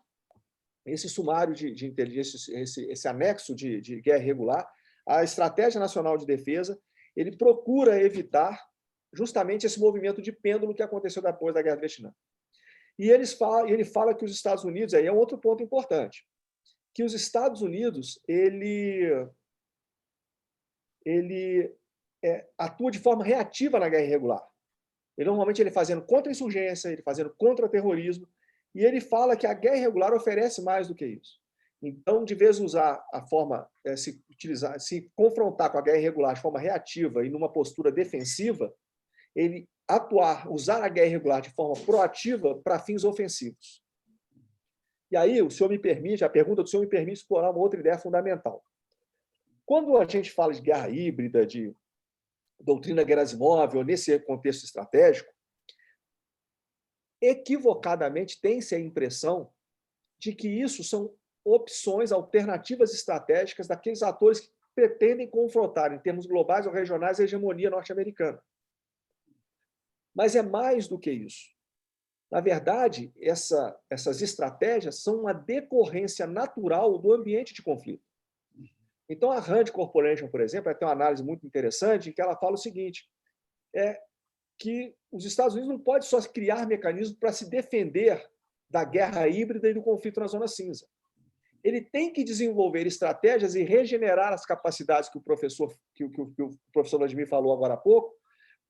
S1: de inteligência, esse anexo de guerra irregular, a Estratégia Nacional de Defesa, ele procura evitar justamente esse movimento de pêndulo que aconteceu depois da Guerra do Vietnã. E ele fala que os Estados Unidos, aí é um outro ponto importante, que os Estados Unidos ele atua de forma reativa na guerra irregular. Normalmente fazendo contra-insurgência, ele fazendo contra-terrorismo, e ele fala que a guerra irregular oferece mais do que isso. Então, de vez usar a forma, se confrontar com a guerra irregular de forma reativa e numa postura defensiva, ele usar a guerra irregular de forma proativa para fins ofensivos. E aí, a pergunta do senhor me permite explorar uma outra ideia fundamental. Quando a gente fala de guerra híbrida, de doutrina Gerasimov, ou nesse contexto estratégico, equivocadamente tem-se a impressão de que isso são opções, alternativas estratégicas daqueles atores que pretendem confrontar, em termos globais ou regionais, a hegemonia norte-americana. Mas é mais do que isso. Na verdade, essas estratégias são uma decorrência natural do ambiente de conflito. Então, a Rand Corporation, por exemplo, tem uma análise muito interessante em que ela fala o seguinte, que os Estados Unidos não podem só criar mecanismos para se defender da guerra híbrida e do conflito na Zona Cinza. Ele tem que desenvolver estratégias e regenerar as capacidades que o professor Vladimir falou agora há pouco,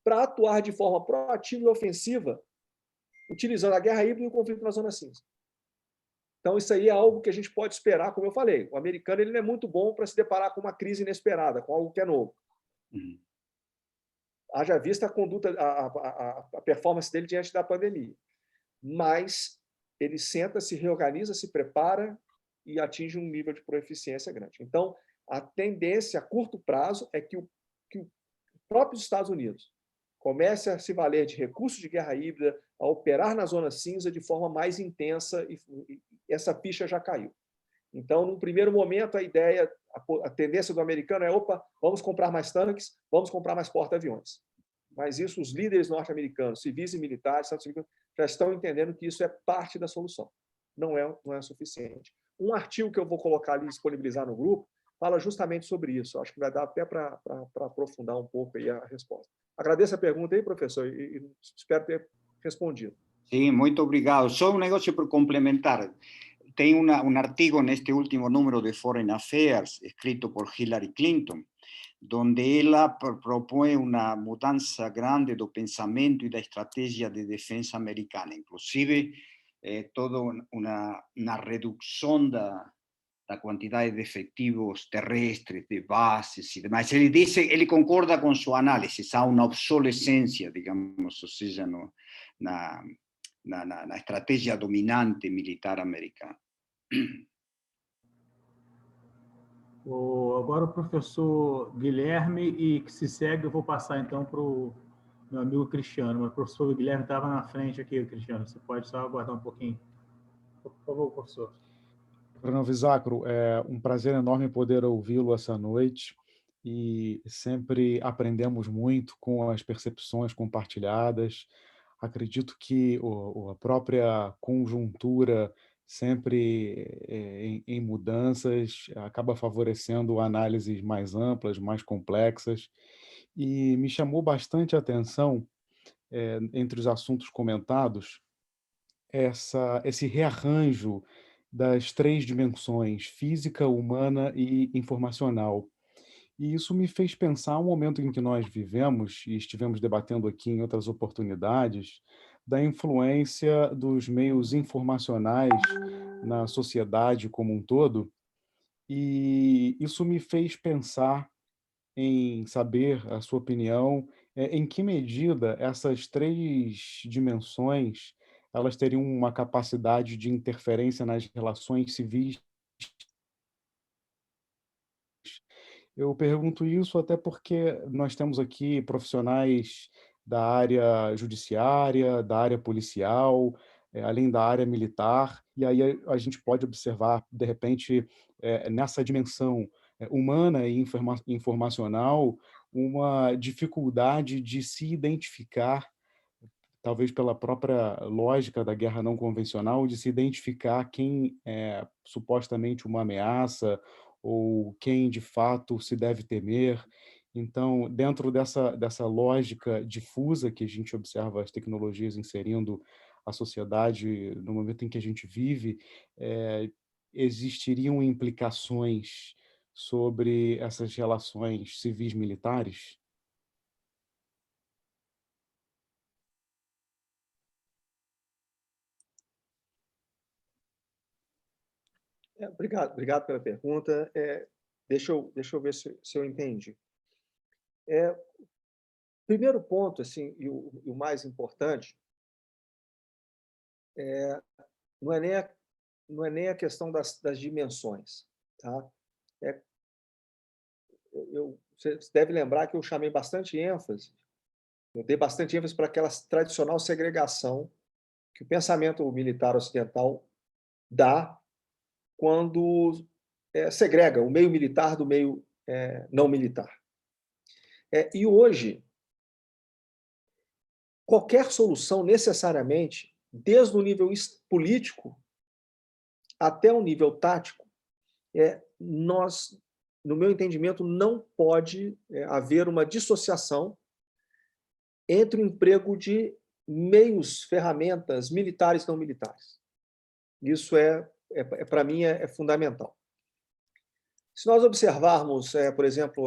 S1: para atuar de forma proativa e ofensiva, utilizando a guerra híbrida e o conflito na Zona Cinza. Então, isso aí é algo que a gente pode esperar, como eu falei. O americano ele não é muito bom para se deparar com uma crise inesperada, com algo que é novo. Haja vista a conduta, a performance dele diante da pandemia. Mas ele senta, se reorganiza, se prepara e atinge um nível de proeficiência grande. Então, a tendência a curto prazo é que os próprios Estados Unidos, comece a se valer de recursos de guerra híbrida, a operar na zona cinza de forma mais intensa, e essa ficha já caiu. Então, num primeiro momento, a ideia, a tendência do americano é, opa, vamos comprar mais tanques, vamos comprar mais porta-aviões. Mas isso, os líderes norte-americanos, civis e militares, já estão entendendo que isso é parte da solução. Não é suficiente. Um artigo que eu vou colocar ali, disponibilizar no grupo, fala justamente sobre isso. Acho que vai dar até para aprofundar um pouco aí a resposta. Agradeço a pergunta aí, professor, e espero ter respondido.
S5: Sim, muito obrigado. Só um negócio por complementar. Tem un artículo en este último número de Foreign Affairs, escrito por Hillary Clinton, donde ella propone una mudanza grande do pensamento e da estrategia de defensa americana, inclusive toda una reducción da quantidade de efectivos terrestres, de bases e demais. Ele concorda com sua análise, há uma obsolescência, digamos, ou seja, na estratégia dominante militar americana.
S2: Agora o professor Guilherme, e que se segue, eu vou passar então para o meu amigo Cristiano. Mas o professor Guilherme estava na frente aqui, Cristiano. Você pode só aguardar um pouquinho. Por favor, professor.
S4: Coronel Visacro, é um prazer enorme poder ouvi-lo essa noite e sempre aprendemos muito com as percepções compartilhadas. Acredito que a própria conjuntura sempre em mudanças acaba favorecendo análises mais amplas, mais complexas, e me chamou bastante a atenção, entre os assuntos comentados, esse rearranjo das 3 dimensões, física, humana e informacional. E isso me fez pensar um momento em que nós vivemos, e estivemos debatendo aqui em outras oportunidades, da influência dos meios informacionais na sociedade como um todo, e isso me fez pensar em saber a sua opinião, em que medida essas 3 dimensões, elas teriam uma capacidade de interferência nas relações civis. Eu pergunto isso até porque nós temos aqui profissionais da área judiciária, da área policial, além da área militar, e aí a gente pode observar, de repente, nessa dimensão humana e informacional, uma dificuldade de se identificar, talvez pela própria lógica da guerra não convencional, de se identificar quem é supostamente uma ameaça ou quem de fato se deve temer. Então, dentro dessa lógica difusa que a gente observa as tecnologias inserindo a sociedade no momento em que a gente vive, existiriam implicações sobre essas relações civis-militares?
S1: Obrigado pela pergunta. Deixa eu ver se eu entendi. Primeiro ponto, assim, e o mais importante, não é nem a questão das dimensões. Tá? Você deve lembrar que eu chamei bastante ênfase, eu dei bastante ênfase para aquela tradicional segregação que o pensamento militar ocidental dá quando segrega o meio militar do meio não militar. E hoje, qualquer solução, necessariamente, desde o nível político até o nível tático, nós, no meu entendimento, não pode haver uma dissociação entre o emprego de meios, ferramentas militares e não militares. Isso, para mim, é fundamental. Se nós observarmos, por exemplo,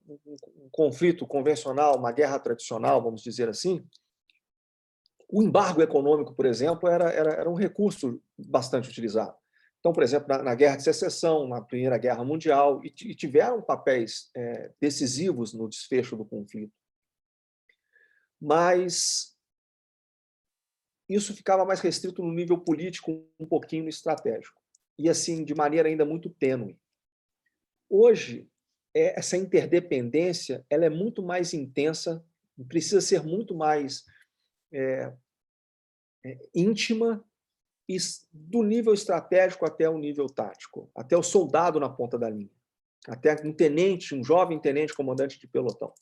S1: um conflito convencional, uma guerra tradicional, vamos dizer assim, o embargo econômico, por exemplo, era um recurso bastante utilizado. Então, por exemplo, na Guerra de Secessão, na Primeira Guerra Mundial, e tiveram papéis decisivos no desfecho do conflito. Mas isso ficava mais restrito no nível político, um pouquinho no estratégico. E, assim, de maneira ainda muito tênue. Hoje, essa interdependência ela é muito mais intensa precisa ser muito mais íntima, e do nível estratégico até o nível tático, até o soldado na ponta da linha, até um tenente, um jovem tenente comandante de pelotão,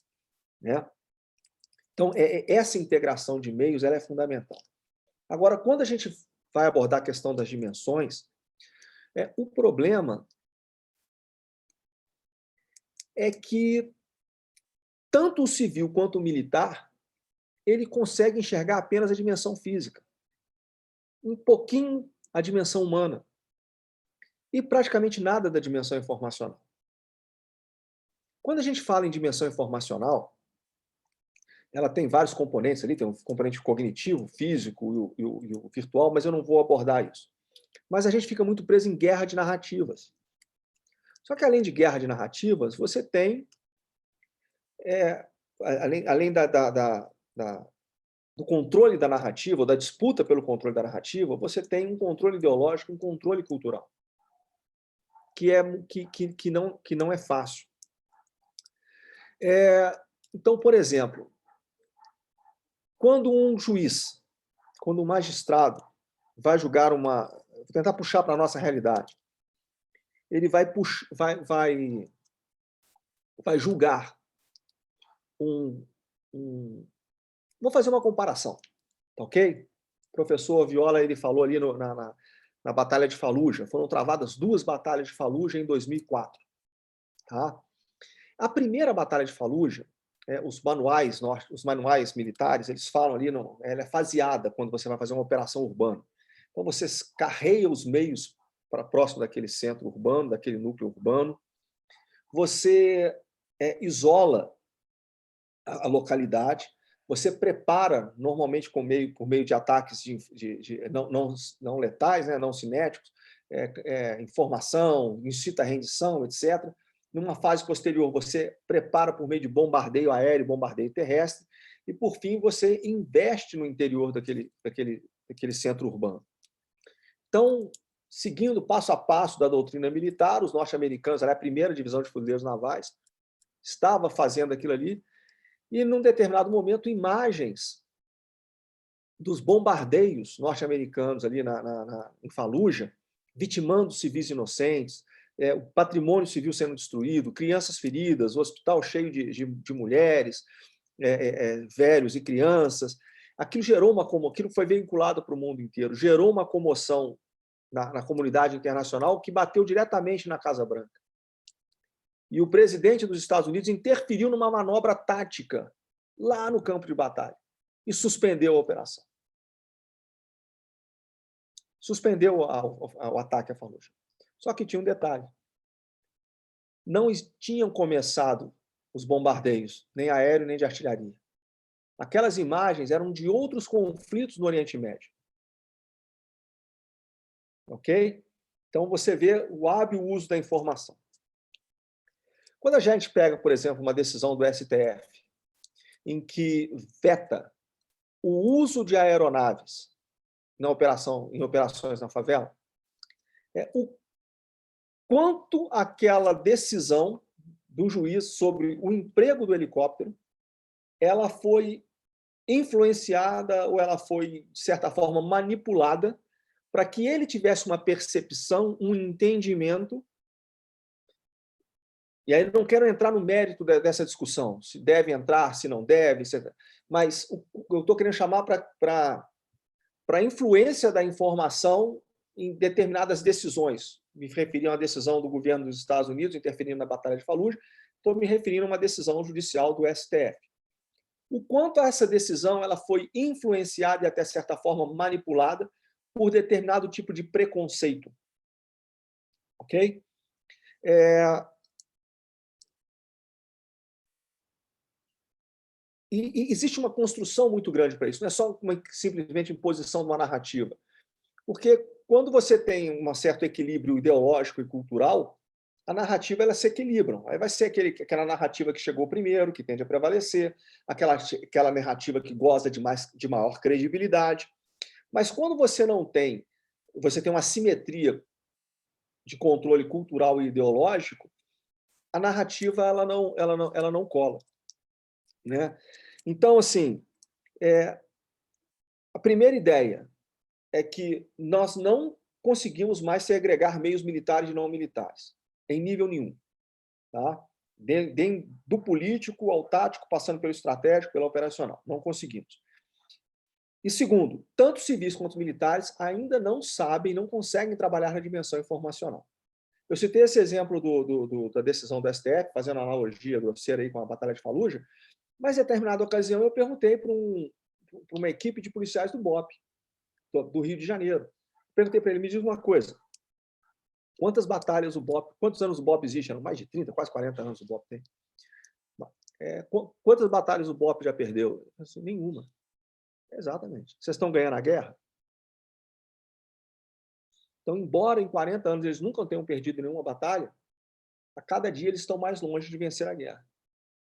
S1: né? Então, essa integração de meios ela é fundamental. Agora, quando a gente vai abordar a questão das dimensões, o problema é que tanto o civil quanto o militar, ele consegue enxergar apenas a dimensão física, um pouquinho a dimensão humana, e praticamente nada da dimensão informacional. Quando a gente fala em dimensão informacional, ela tem vários componentes ali, tem um componente cognitivo, físico e o virtual, mas eu não vou abordar isso. Mas a gente fica muito preso em guerra de narrativas. Só que, além de guerra de narrativas, você tem, além do controle da narrativa, ou da disputa pelo controle da narrativa, você tem um controle ideológico, um controle cultural, que não é fácil. Então, por exemplo, quando um juiz, quando um magistrado vai julgar vou tentar puxar para a nossa realidade, ele vai julgar Vou fazer uma comparação, tá ok? O professor Viola ele falou ali na Batalha de Fallujah. Foram travadas 2 batalhas de Fallujah em 2004. Tá? A primeira Batalha de Fallujah, os manuais militares, eles falam ali, ela é faseada quando você vai fazer uma operação urbana. Então, você carreia os meios para próximo daquele centro urbano, daquele núcleo urbano. Você isola a localidade. Você prepara, normalmente por meio de ataques não letais, né, não cinéticos, informação, incita a rendição, etc. Numa fase posterior, você prepara por meio de bombardeio aéreo, bombardeio terrestre, e, por fim, você investe no interior daquele centro urbano. Então, seguindo passo a passo da doutrina militar, os norte-americanos, a primeira divisão de fuzileiros navais, estava fazendo aquilo ali, e, num determinado momento, imagens dos bombardeios norte-americanos ali em Fallujah, vitimando civis inocentes, o patrimônio civil sendo destruído, crianças feridas, o hospital cheio de mulheres, velhos e crianças. Aquilo foi vinculado para o mundo inteiro, gerou uma comoção na comunidade internacional que bateu diretamente na Casa Branca. E o presidente dos Estados Unidos interferiu numa manobra tática lá no campo de batalha e suspendeu a operação. Suspendeu o ataque a Fallujah. Só que tinha um detalhe. Não tinham começado os bombardeios, nem aéreo, nem de artilharia. Aquelas imagens eram de outros conflitos no Oriente Médio. Ok? Então, você vê o hábil uso da informação. Quando a gente pega, por exemplo, uma decisão do STF, em que veta o uso de aeronaves em operações na favela, o quanto aquela decisão do juiz sobre o emprego do helicóptero ela foi influenciada ou ela foi, de certa forma, manipulada para que ele tivesse uma percepção, um entendimento. E aí eu não quero entrar no mérito dessa discussão, se deve entrar, se não deve, etc. Mas eu estou querendo chamar para a influência da informação em determinadas decisões. Me referi a uma decisão do governo dos Estados Unidos interferindo na Batalha de Fallujah, estou me referindo a uma decisão judicial do STF. O quanto essa decisão ela foi influenciada e, até certa forma, manipulada por determinado tipo de preconceito. Ok? E existe uma construção muito grande para isso, não é só simplesmente imposição de uma narrativa. Porque quando você tem um certo equilíbrio ideológico e cultural, a narrativa elas se equilibram. Aí vai ser aquela narrativa que chegou primeiro, que tende a prevalecer, aquela narrativa que goza de maior credibilidade. Mas quando você tem uma simetria de controle cultural e ideológico, a narrativa ela não cola, né? Então, assim, a primeira ideia é que nós não conseguimos mais segregar meios militares e não militares, em nível nenhum. Tá? Do político ao tático, passando pelo estratégico, pelo operacional. Não conseguimos. E segundo, tanto civis quanto militares ainda não sabem, não conseguem trabalhar na dimensão informacional. Eu citei esse exemplo da decisão do STF, fazendo analogia grosseira aí com a Batalha de Fallujah, mas em determinada ocasião eu perguntei para uma equipe de policiais do BOP, do Rio de Janeiro. Perguntei para ele, me diz uma coisa, quantas batalhas o BOP, quantos anos o BOP existe? Mais de 30, quase 40 anos o BOP tem. Quantas batalhas o BOP já perdeu? Assim, nenhuma. Exatamente. Vocês estão ganhando a guerra? Então, embora em 40 anos eles nunca tenham perdido nenhuma batalha, a cada dia eles estão mais longe de vencer a guerra.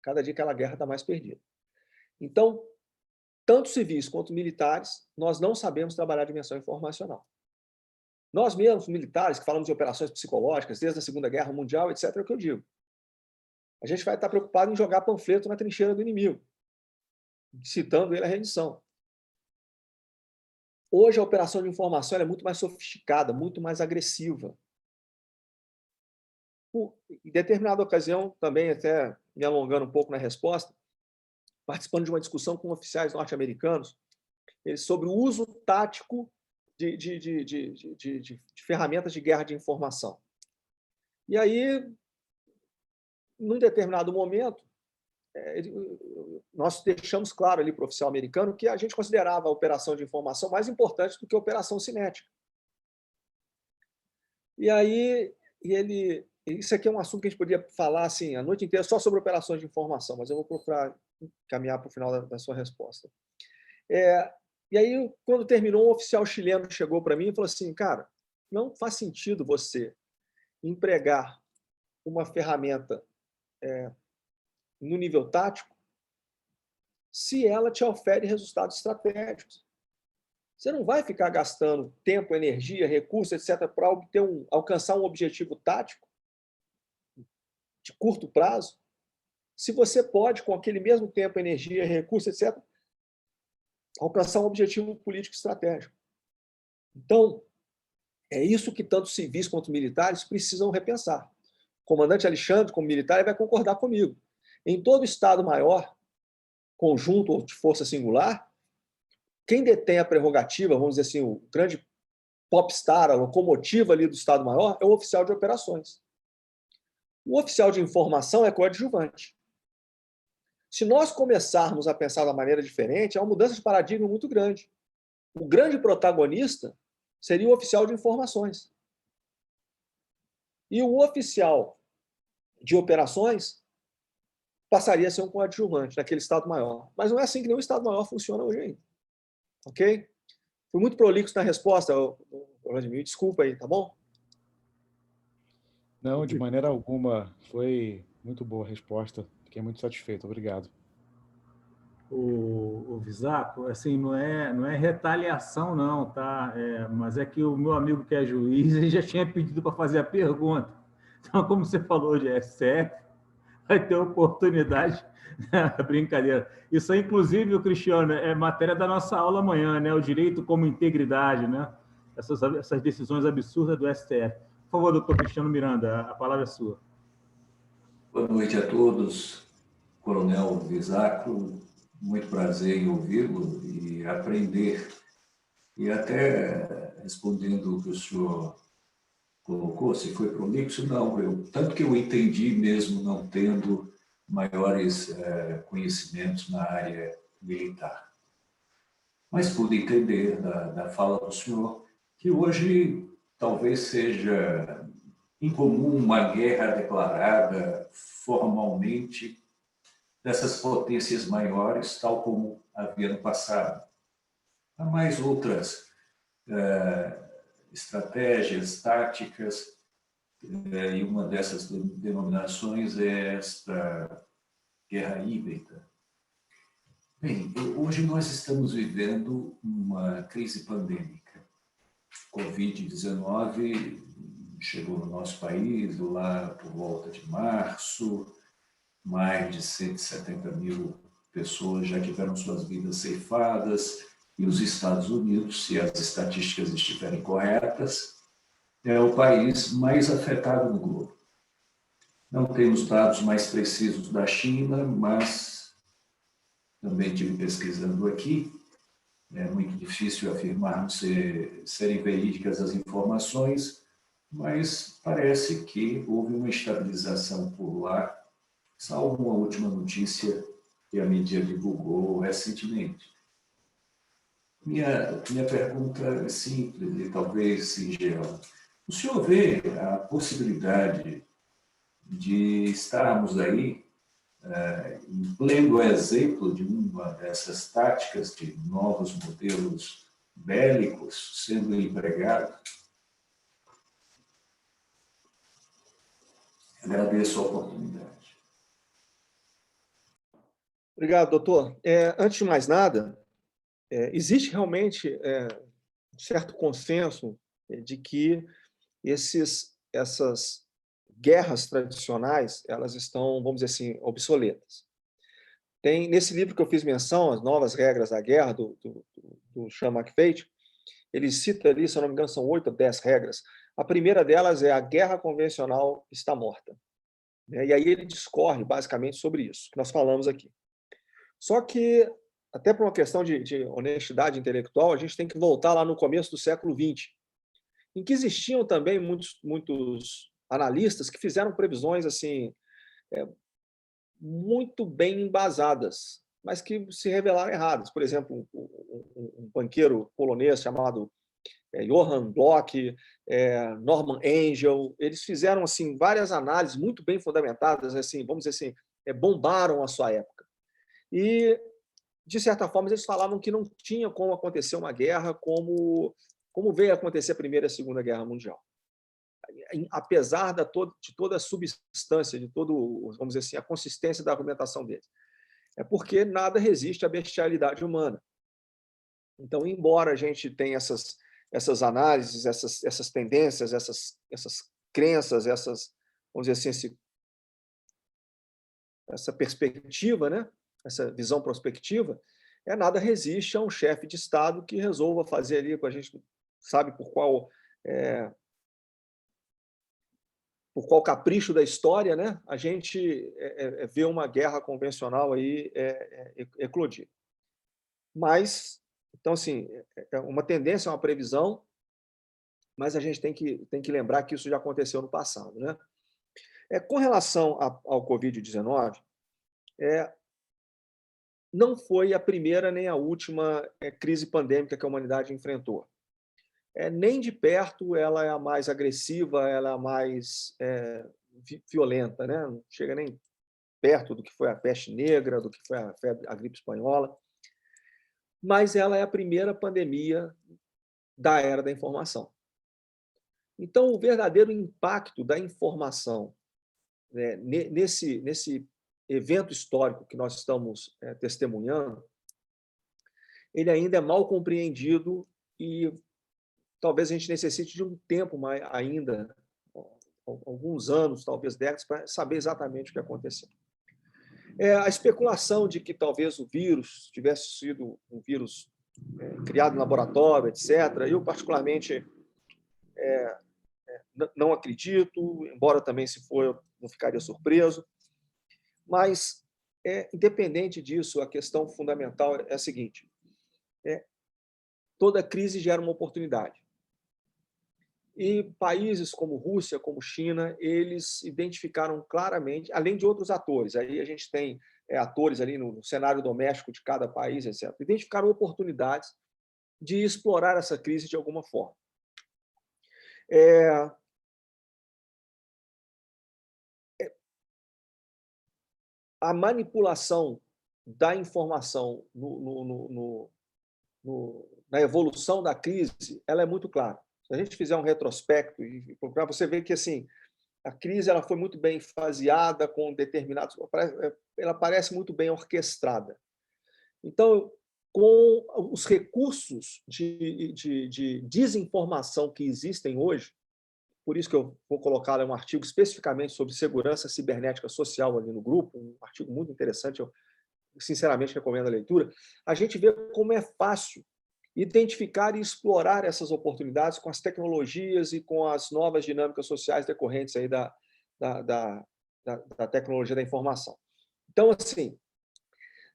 S1: Cada dia aquela guerra está mais perdida. Então, tanto civis quanto militares, nós não sabemos trabalhar a dimensão informacional. Nós mesmos, militares, que falamos de operações psicológicas, desde a Segunda Guerra Mundial, etc., é o que eu digo. A gente vai estar preocupado em jogar panfleto na trincheira do inimigo, citando ele a rendição. Hoje, a operação de informação é muito mais sofisticada, muito mais agressiva. Em determinada ocasião, também até me alongando um pouco na resposta, participando de uma discussão com oficiais norte-americanos sobre o uso tático de ferramentas de guerra de informação. E aí, num determinado momento, nós deixamos claro ali para o oficial americano que a gente considerava a operação de informação mais importante do que a operação cinética. E aí, isso aqui é um assunto que a gente podia falar assim, a noite inteira só sobre operações de informação, mas eu vou procurar caminhar para o final da sua resposta. E aí, quando terminou, um oficial chileno chegou para mim e falou assim, cara, não faz sentido você empregar uma ferramenta no nível tático se ela te ofere resultados estratégicos. Você não vai ficar gastando tempo, energia, recursos, etc., para alcançar um objetivo tático de curto prazo, se você pode, com aquele mesmo tempo, energia, recursos, etc., alcançar um objetivo político estratégico. Então, é isso que tanto civis quanto militares precisam repensar. O comandante Alexandre, como militar, ele vai concordar comigo. Em todo Estado-Maior, conjunto ou de força singular, quem detém a prerrogativa, vamos dizer assim, o grande popstar, a locomotiva ali do Estado-Maior, é o oficial de operações. O oficial de informação é coadjuvante. Se nós começarmos a pensar de maneira diferente, é uma mudança de paradigma muito grande. O grande protagonista seria o oficial de informações. E o oficial de operações passaria a ser um coadjuvante naquele Estado-Maior. Mas não é assim que nenhum Estado-Maior funciona hoje ainda. Ok? Fui muito prolixo na resposta, Vladimir. Desculpa aí, tá bom?
S4: Não, de maneira alguma. Foi muito boa a resposta. Fiquei muito satisfeito. Obrigado.
S2: O Visaco, assim, não é retaliação, não, tá? Mas é que o meu amigo que é juiz, ele já tinha pedido para fazer a pergunta. Então, como você falou de STF, vai ter oportunidade. Brincadeira. Isso aí, inclusive, Cristiano, é matéria da nossa aula amanhã, né? O direito como integridade, né? Essas decisões absurdas do STF. Por favor, doutor Cristiano Miranda, a palavra é sua.
S6: Boa noite a todos. Coronel Visaco, muito prazer em ouvi-lo e aprender. E até respondendo o que o senhor colocou, se foi prolixo, não. Tanto que eu entendi mesmo não tendo maiores conhecimentos na área militar. Mas pude entender da fala do senhor que hoje talvez seja incomum uma guerra declarada formalmente dessas potências maiores, tal como havia no passado. Há mais outras estratégias, táticas, e uma dessas denominações é esta guerra híbrida. Bem, hoje nós estamos vivendo uma crise pandêmica. Covid-19 chegou no nosso país lá por volta de março, mais de 170 mil pessoas já tiveram suas vidas ceifadas, e os Estados Unidos, se as estatísticas estiverem corretas, é o país mais afetado no globo. Não temos dados mais precisos da China, mas também estive pesquisando aqui. É muito difícil afirmar serem verídicas as informações, mas parece que houve uma estabilização por lá, salvo uma última notícia que a mídia divulgou recentemente. Minha pergunta é simples e talvez singela. O senhor vê a possibilidade de estarmos aí em pleno exemplo de uma dessas táticas de novos modelos bélicos sendo empregados? Agradeço a oportunidade.
S1: Obrigado, doutor. Antes de mais nada, existe realmente um certo consenso de que essas guerras tradicionais, elas estão, vamos dizer assim, obsoletas. Tem, nesse livro que eu fiz menção, As Novas Regras da Guerra, do Sean McFate, ele cita ali, se eu não me engano, são 8 ou 10 regras. A primeira delas é: a guerra convencional está morta. E aí ele discorre, basicamente, sobre isso, que nós falamos aqui. Só que, até por uma questão de honestidade intelectual, a gente tem que voltar lá no começo do século XX, em que existiam também muitos analistas que fizeram previsões assim muito bem embasadas, mas que se revelaram erradas. Por exemplo, um banqueiro polonês chamado Johann Bloch, Norman Angel, eles fizeram assim várias análises muito bem fundamentadas, assim, vamos dizer assim, bombaram a sua época. E, de certa forma, eles falavam que não tinha como acontecer uma guerra como veio a acontecer a Primeira e a Segunda Guerra Mundial. Apesar de toda a substância, de todo, vamos dizer assim, a consistência da argumentação deles. É porque nada resiste à bestialidade humana. Então, embora a gente tenha essas análises, essas tendências, essas crenças, vamos dizer assim, essa perspectiva, né? Essa visão prospectiva, nada resiste a um chefe de Estado que resolva fazer ali, a gente sabe por qual capricho da história, né? A gente vê uma guerra convencional aí eclodir. Mas, então, assim, é uma tendência, uma previsão, mas a gente tem que lembrar que isso já aconteceu no passado, né? Com relação ao Covid-19, não foi a primeira nem a última crise pandêmica que a humanidade enfrentou. Nem de perto ela é a mais agressiva, ela é a mais violenta, né? Não chega nem perto do que foi a peste negra, do que foi a gripe espanhola, mas ela é a primeira pandemia da era da informação. Então, o verdadeiro impacto da informação nesse evento histórico que nós estamos testemunhando, ele ainda é mal compreendido e talvez a gente necessite de um tempo ainda, alguns anos, talvez décadas, para saber exatamente o que aconteceu. A especulação de que talvez o vírus tivesse sido um vírus criado em laboratório, etc., eu particularmente não acredito, embora também, se for, eu não ficaria surpreso. Mas, independente disso, a questão fundamental é a seguinte: toda crise gera uma oportunidade. E países como Rússia, como China, eles identificaram claramente, além de outros atores, aí a gente tem atores ali no cenário doméstico de cada país, etc., identificaram oportunidades de explorar essa crise de alguma forma. A manipulação da informação na evolução da crise, ela é muito clara. Se a gente fizer um retrospecto e procurar, você vê que assim, a crise ela foi muito bem faseada com determinados... Ela parece muito bem orquestrada. Então, com os recursos de desinformação que existem hoje, por isso que eu vou colocar um artigo especificamente sobre segurança cibernética social ali no grupo, um artigo muito interessante, eu sinceramente recomendo a leitura, a gente vê como é fácil identificar e explorar essas oportunidades com as tecnologias e com as novas dinâmicas sociais decorrentes aí da tecnologia da informação. Então, assim,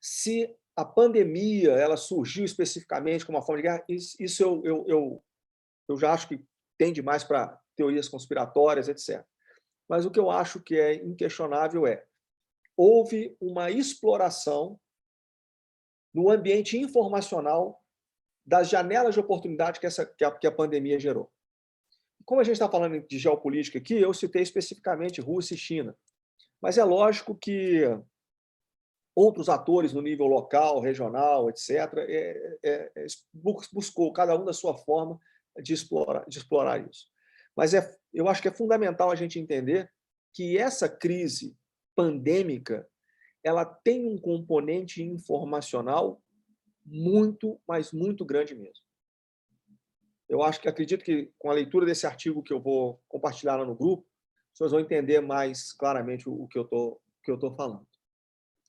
S1: se a pandemia ela surgiu especificamente como uma forma de guerra, isso eu já acho que tende mais para teorias conspiratórias, etc. Mas o que eu acho que é inquestionável houve uma exploração no ambiente informacional das janelas de oportunidade que a pandemia gerou. Como a gente está falando de geopolítica aqui, eu citei especificamente Rússia e China. Mas é lógico que outros atores no nível local, regional, etc., buscou cada um da sua forma de explorar isso. Mas eu acho que é fundamental a gente entender que essa crise pandêmica ela tem um componente informacional muito, mas muito grande mesmo. Eu acredito que com a leitura desse artigo que eu vou compartilhar lá no grupo, vocês vão entender mais claramente o que eu estou falando.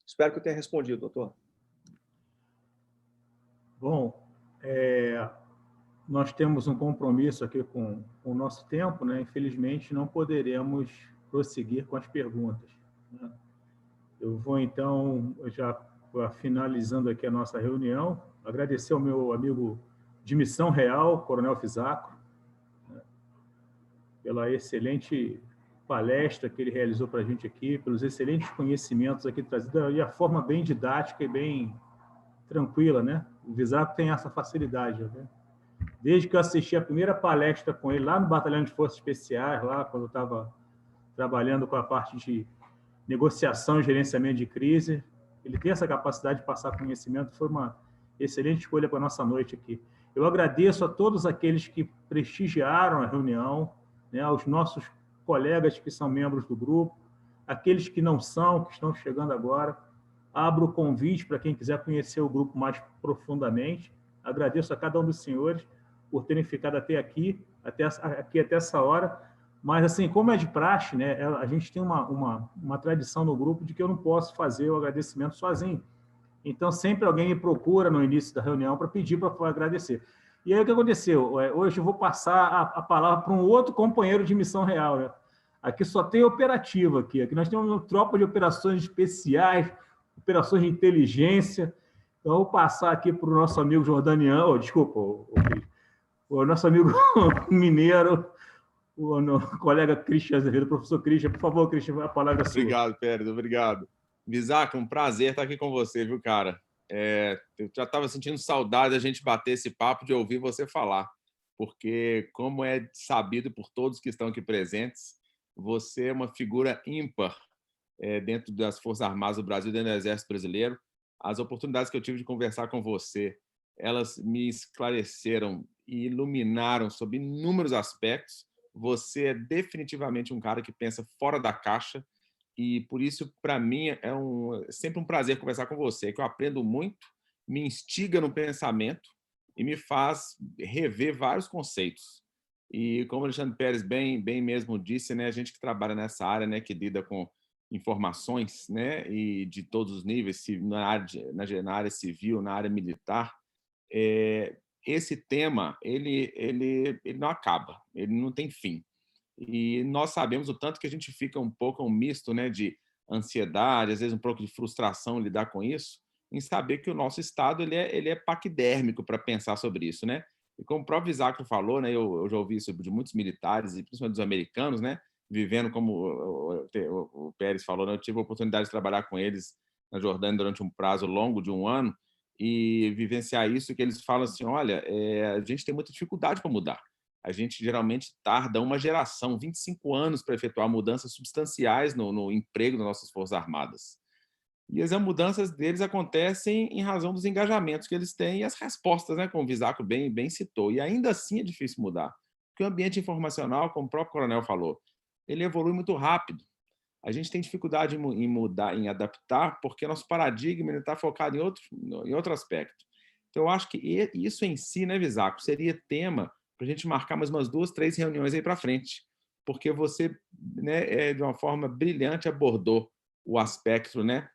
S1: Espero que eu tenha respondido, doutor.
S2: Bom, nós temos um compromisso aqui com o nosso tempo, né? Infelizmente, não poderemos prosseguir com as perguntas, né? Eu vou, então, já finalizando aqui a nossa reunião, agradecer ao meu amigo de Missão Real, Coronel Fisacro, né, pela excelente palestra que ele realizou para a gente aqui, pelos excelentes conhecimentos aqui trazidos, e a forma bem didática e bem tranquila, né? O Fisacro tem essa facilidade, né? Desde que eu assisti a primeira palestra com ele, lá no Batalhão de Forças Especiais, lá quando eu estava trabalhando com a parte de negociação e gerenciamento de crise, ele tem essa capacidade de passar conhecimento, foi uma excelente escolha para a nossa noite aqui. Eu agradeço a todos aqueles que prestigiaram a reunião, né, aos nossos colegas que são membros do grupo, aqueles que não são, que estão chegando agora. Abro o convite para quem quiser conhecer o grupo mais profundamente. Agradeço a cada um dos senhores por terem ficado até aqui até essa hora. Mas, assim, como é de praxe, né, a gente tem uma tradição no grupo de que eu não posso fazer o agradecimento sozinho. Então, sempre alguém me procura no início da reunião para pedir para agradecer. E aí, o que aconteceu? Hoje eu vou passar a palavra para um outro companheiro de Missão Real, né? Aqui só tem operativa aqui. Aqui nós temos uma tropa de operações especiais, operações de inteligência. Então, eu vou passar aqui para o nosso amigo jordaniano, o nosso amigo mineiro, o colega Christian Azevedo, professor Christian. Por favor, Christian, a palavra é sua.
S7: Obrigado, Pérez, obrigado. Fisacro, um prazer estar aqui com você, viu, cara? Eu já estava sentindo saudade da gente bater esse papo, de ouvir você falar, porque, como é sabido por todos que estão aqui presentes, você é uma figura ímpar dentro das Forças Armadas do Brasil, dentro do Exército Brasileiro. As oportunidades que eu tive de conversar com você, elas me esclareceram e iluminaram sobre inúmeros aspectos. Você é definitivamente um cara que pensa fora da caixa, e por isso, para mim, é sempre um prazer conversar com você, que eu aprendo muito, me instiga no pensamento e me faz rever vários conceitos. E como o Alexandre Pérez bem mesmo disse, né, a gente que trabalha nessa área, né, que lida com informações, né, e de todos os níveis, na área civil, na área militar, esse tema ele não acaba, ele não tem fim. E nós sabemos o tanto que a gente fica um pouco um misto, né, de ansiedade, às vezes um pouco de frustração lidar com isso, em saber que o nosso Estado ele é paquidérmico para pensar sobre isso, né? E como o próprio Fisacro falou, né, eu já ouvi isso de muitos militares e principalmente dos americanos, né, vivendo como o Pérez falou, né, eu tive a oportunidade de trabalhar com eles na Jordânia durante um prazo longo de 1 ano e vivenciar isso, que eles falam assim, olha, a gente tem muita dificuldade para mudar. A gente geralmente tarda uma geração, 25 anos, para efetuar mudanças substanciais no emprego das nossas Forças Armadas. E as mudanças deles acontecem em razão dos engajamentos que eles têm e as respostas, né, como o Fisacro bem citou. E ainda assim é difícil mudar, porque o ambiente informacional, como o próprio coronel falou, ele evolui muito rápido. A gente tem dificuldade em mudar, em adaptar, porque nosso paradigma está focado em outro aspecto. Então, eu acho que isso em si, né, Fisacro, seria tema para a gente marcar mais umas 2, 3 reuniões aí para frente, porque você, né, de uma forma brilhante abordou o aspecto, né,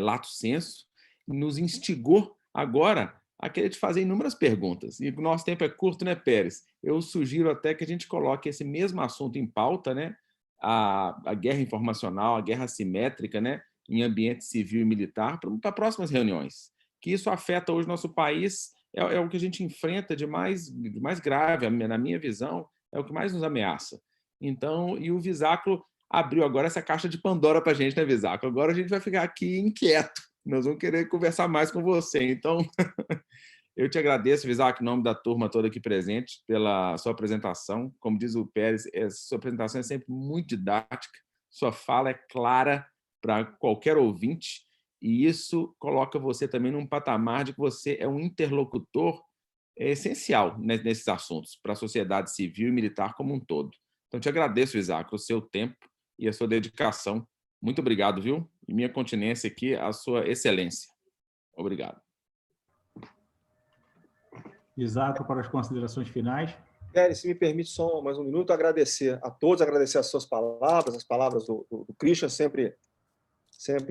S7: lato sensu, nos instigou agora a querer te fazer inúmeras perguntas. E o nosso tempo é curto, né, Pérez? Eu sugiro até que a gente coloque esse mesmo assunto em pauta, né? A guerra informacional, a guerra assimétrica, né? Em ambiente civil e militar, para próximas reuniões. Que isso afeta hoje o nosso país, é o que a gente enfrenta de mais grave, na minha visão, é o que mais nos ameaça. Então, e o Visaclo abriu agora essa caixa de Pandora para a gente, né, Visaclo? Agora a gente vai ficar aqui inquieto. Nós vamos querer conversar mais com você. Então, eu te agradeço, Visaclo, em nome da turma toda aqui presente, pela sua apresentação. Como diz o Pérez, sua apresentação é sempre muito didática, sua fala é clara para qualquer ouvinte, e isso coloca você também num patamar de que você é um interlocutor essencial nesses assuntos, para a sociedade civil e militar como um todo. Então, te agradeço, Visaclo, o seu tempo e a sua dedicação. Muito obrigado, viu? E minha continência aqui, a sua excelência. Obrigado.
S2: Visaclo, para as considerações finais.
S1: Pérez, se me permite só mais um minuto, agradecer a todos, agradecer as suas palavras, as palavras do Christian, sempre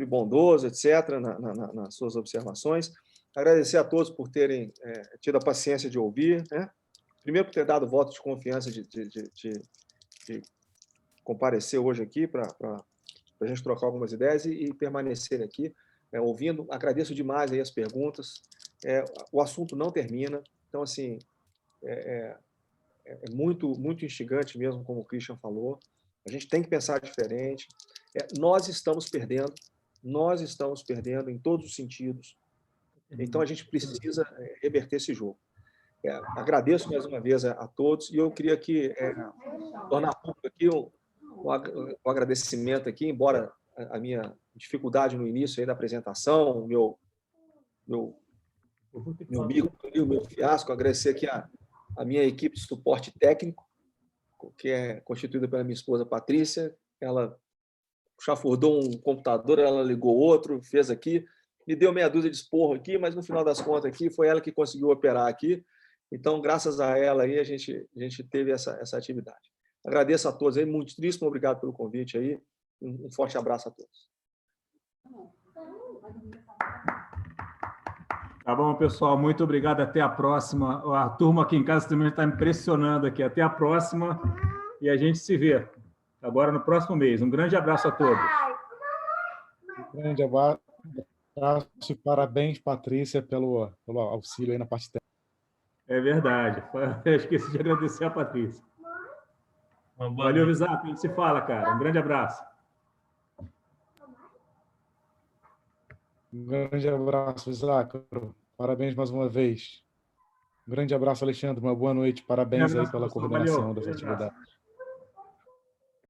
S1: bondoso, etc., nas suas observações. Agradecer a todos por terem tido a paciência de ouvir, né? Primeiro, por ter dado voto de confiança de comparecer hoje aqui para a gente trocar algumas ideias e permanecer aqui ouvindo. Agradeço demais aí as perguntas. O assunto não termina, então, assim, é muito instigante mesmo, como o Christian falou. A gente tem que pensar diferente. Nós estamos perdendo em todos os sentidos. Então, a gente precisa reverter esse jogo. Agradeço mais uma vez a todos e eu queria aqui tornar público aqui o agradecimento aqui, embora a minha dificuldade no início aí da apresentação, o meu meu fiasco, agradecer aqui a minha equipe de suporte técnico, que é constituída pela minha esposa Patrícia. Ela chafurdou um computador, ela ligou outro, fez aqui, me deu meia dúzia de esporro aqui, mas no final das contas aqui foi ela que conseguiu operar aqui. Então, graças a ela aí a gente teve essa atividade. Agradeço a todos aí, muitíssimo obrigado pelo convite aí. Um forte abraço a todos.
S2: Tá bom, pessoal, muito obrigado, até a próxima. A turma aqui em casa também está impressionando aqui. Até a próxima e a gente se vê agora no próximo mês. Um grande abraço a todos.
S4: Um grande abraço e parabéns, Patrícia, pelo auxílio aí na parte técnica.
S2: É verdade. Eu esqueci de agradecer a Patrícia. Valeu, Visaclo. A gente se fala, cara. Um grande abraço.
S4: Um grande abraço, Visaclo. Parabéns mais uma vez. Um grande abraço, Alexandre. Uma boa noite. Parabéns aí pela coordenação das atividades.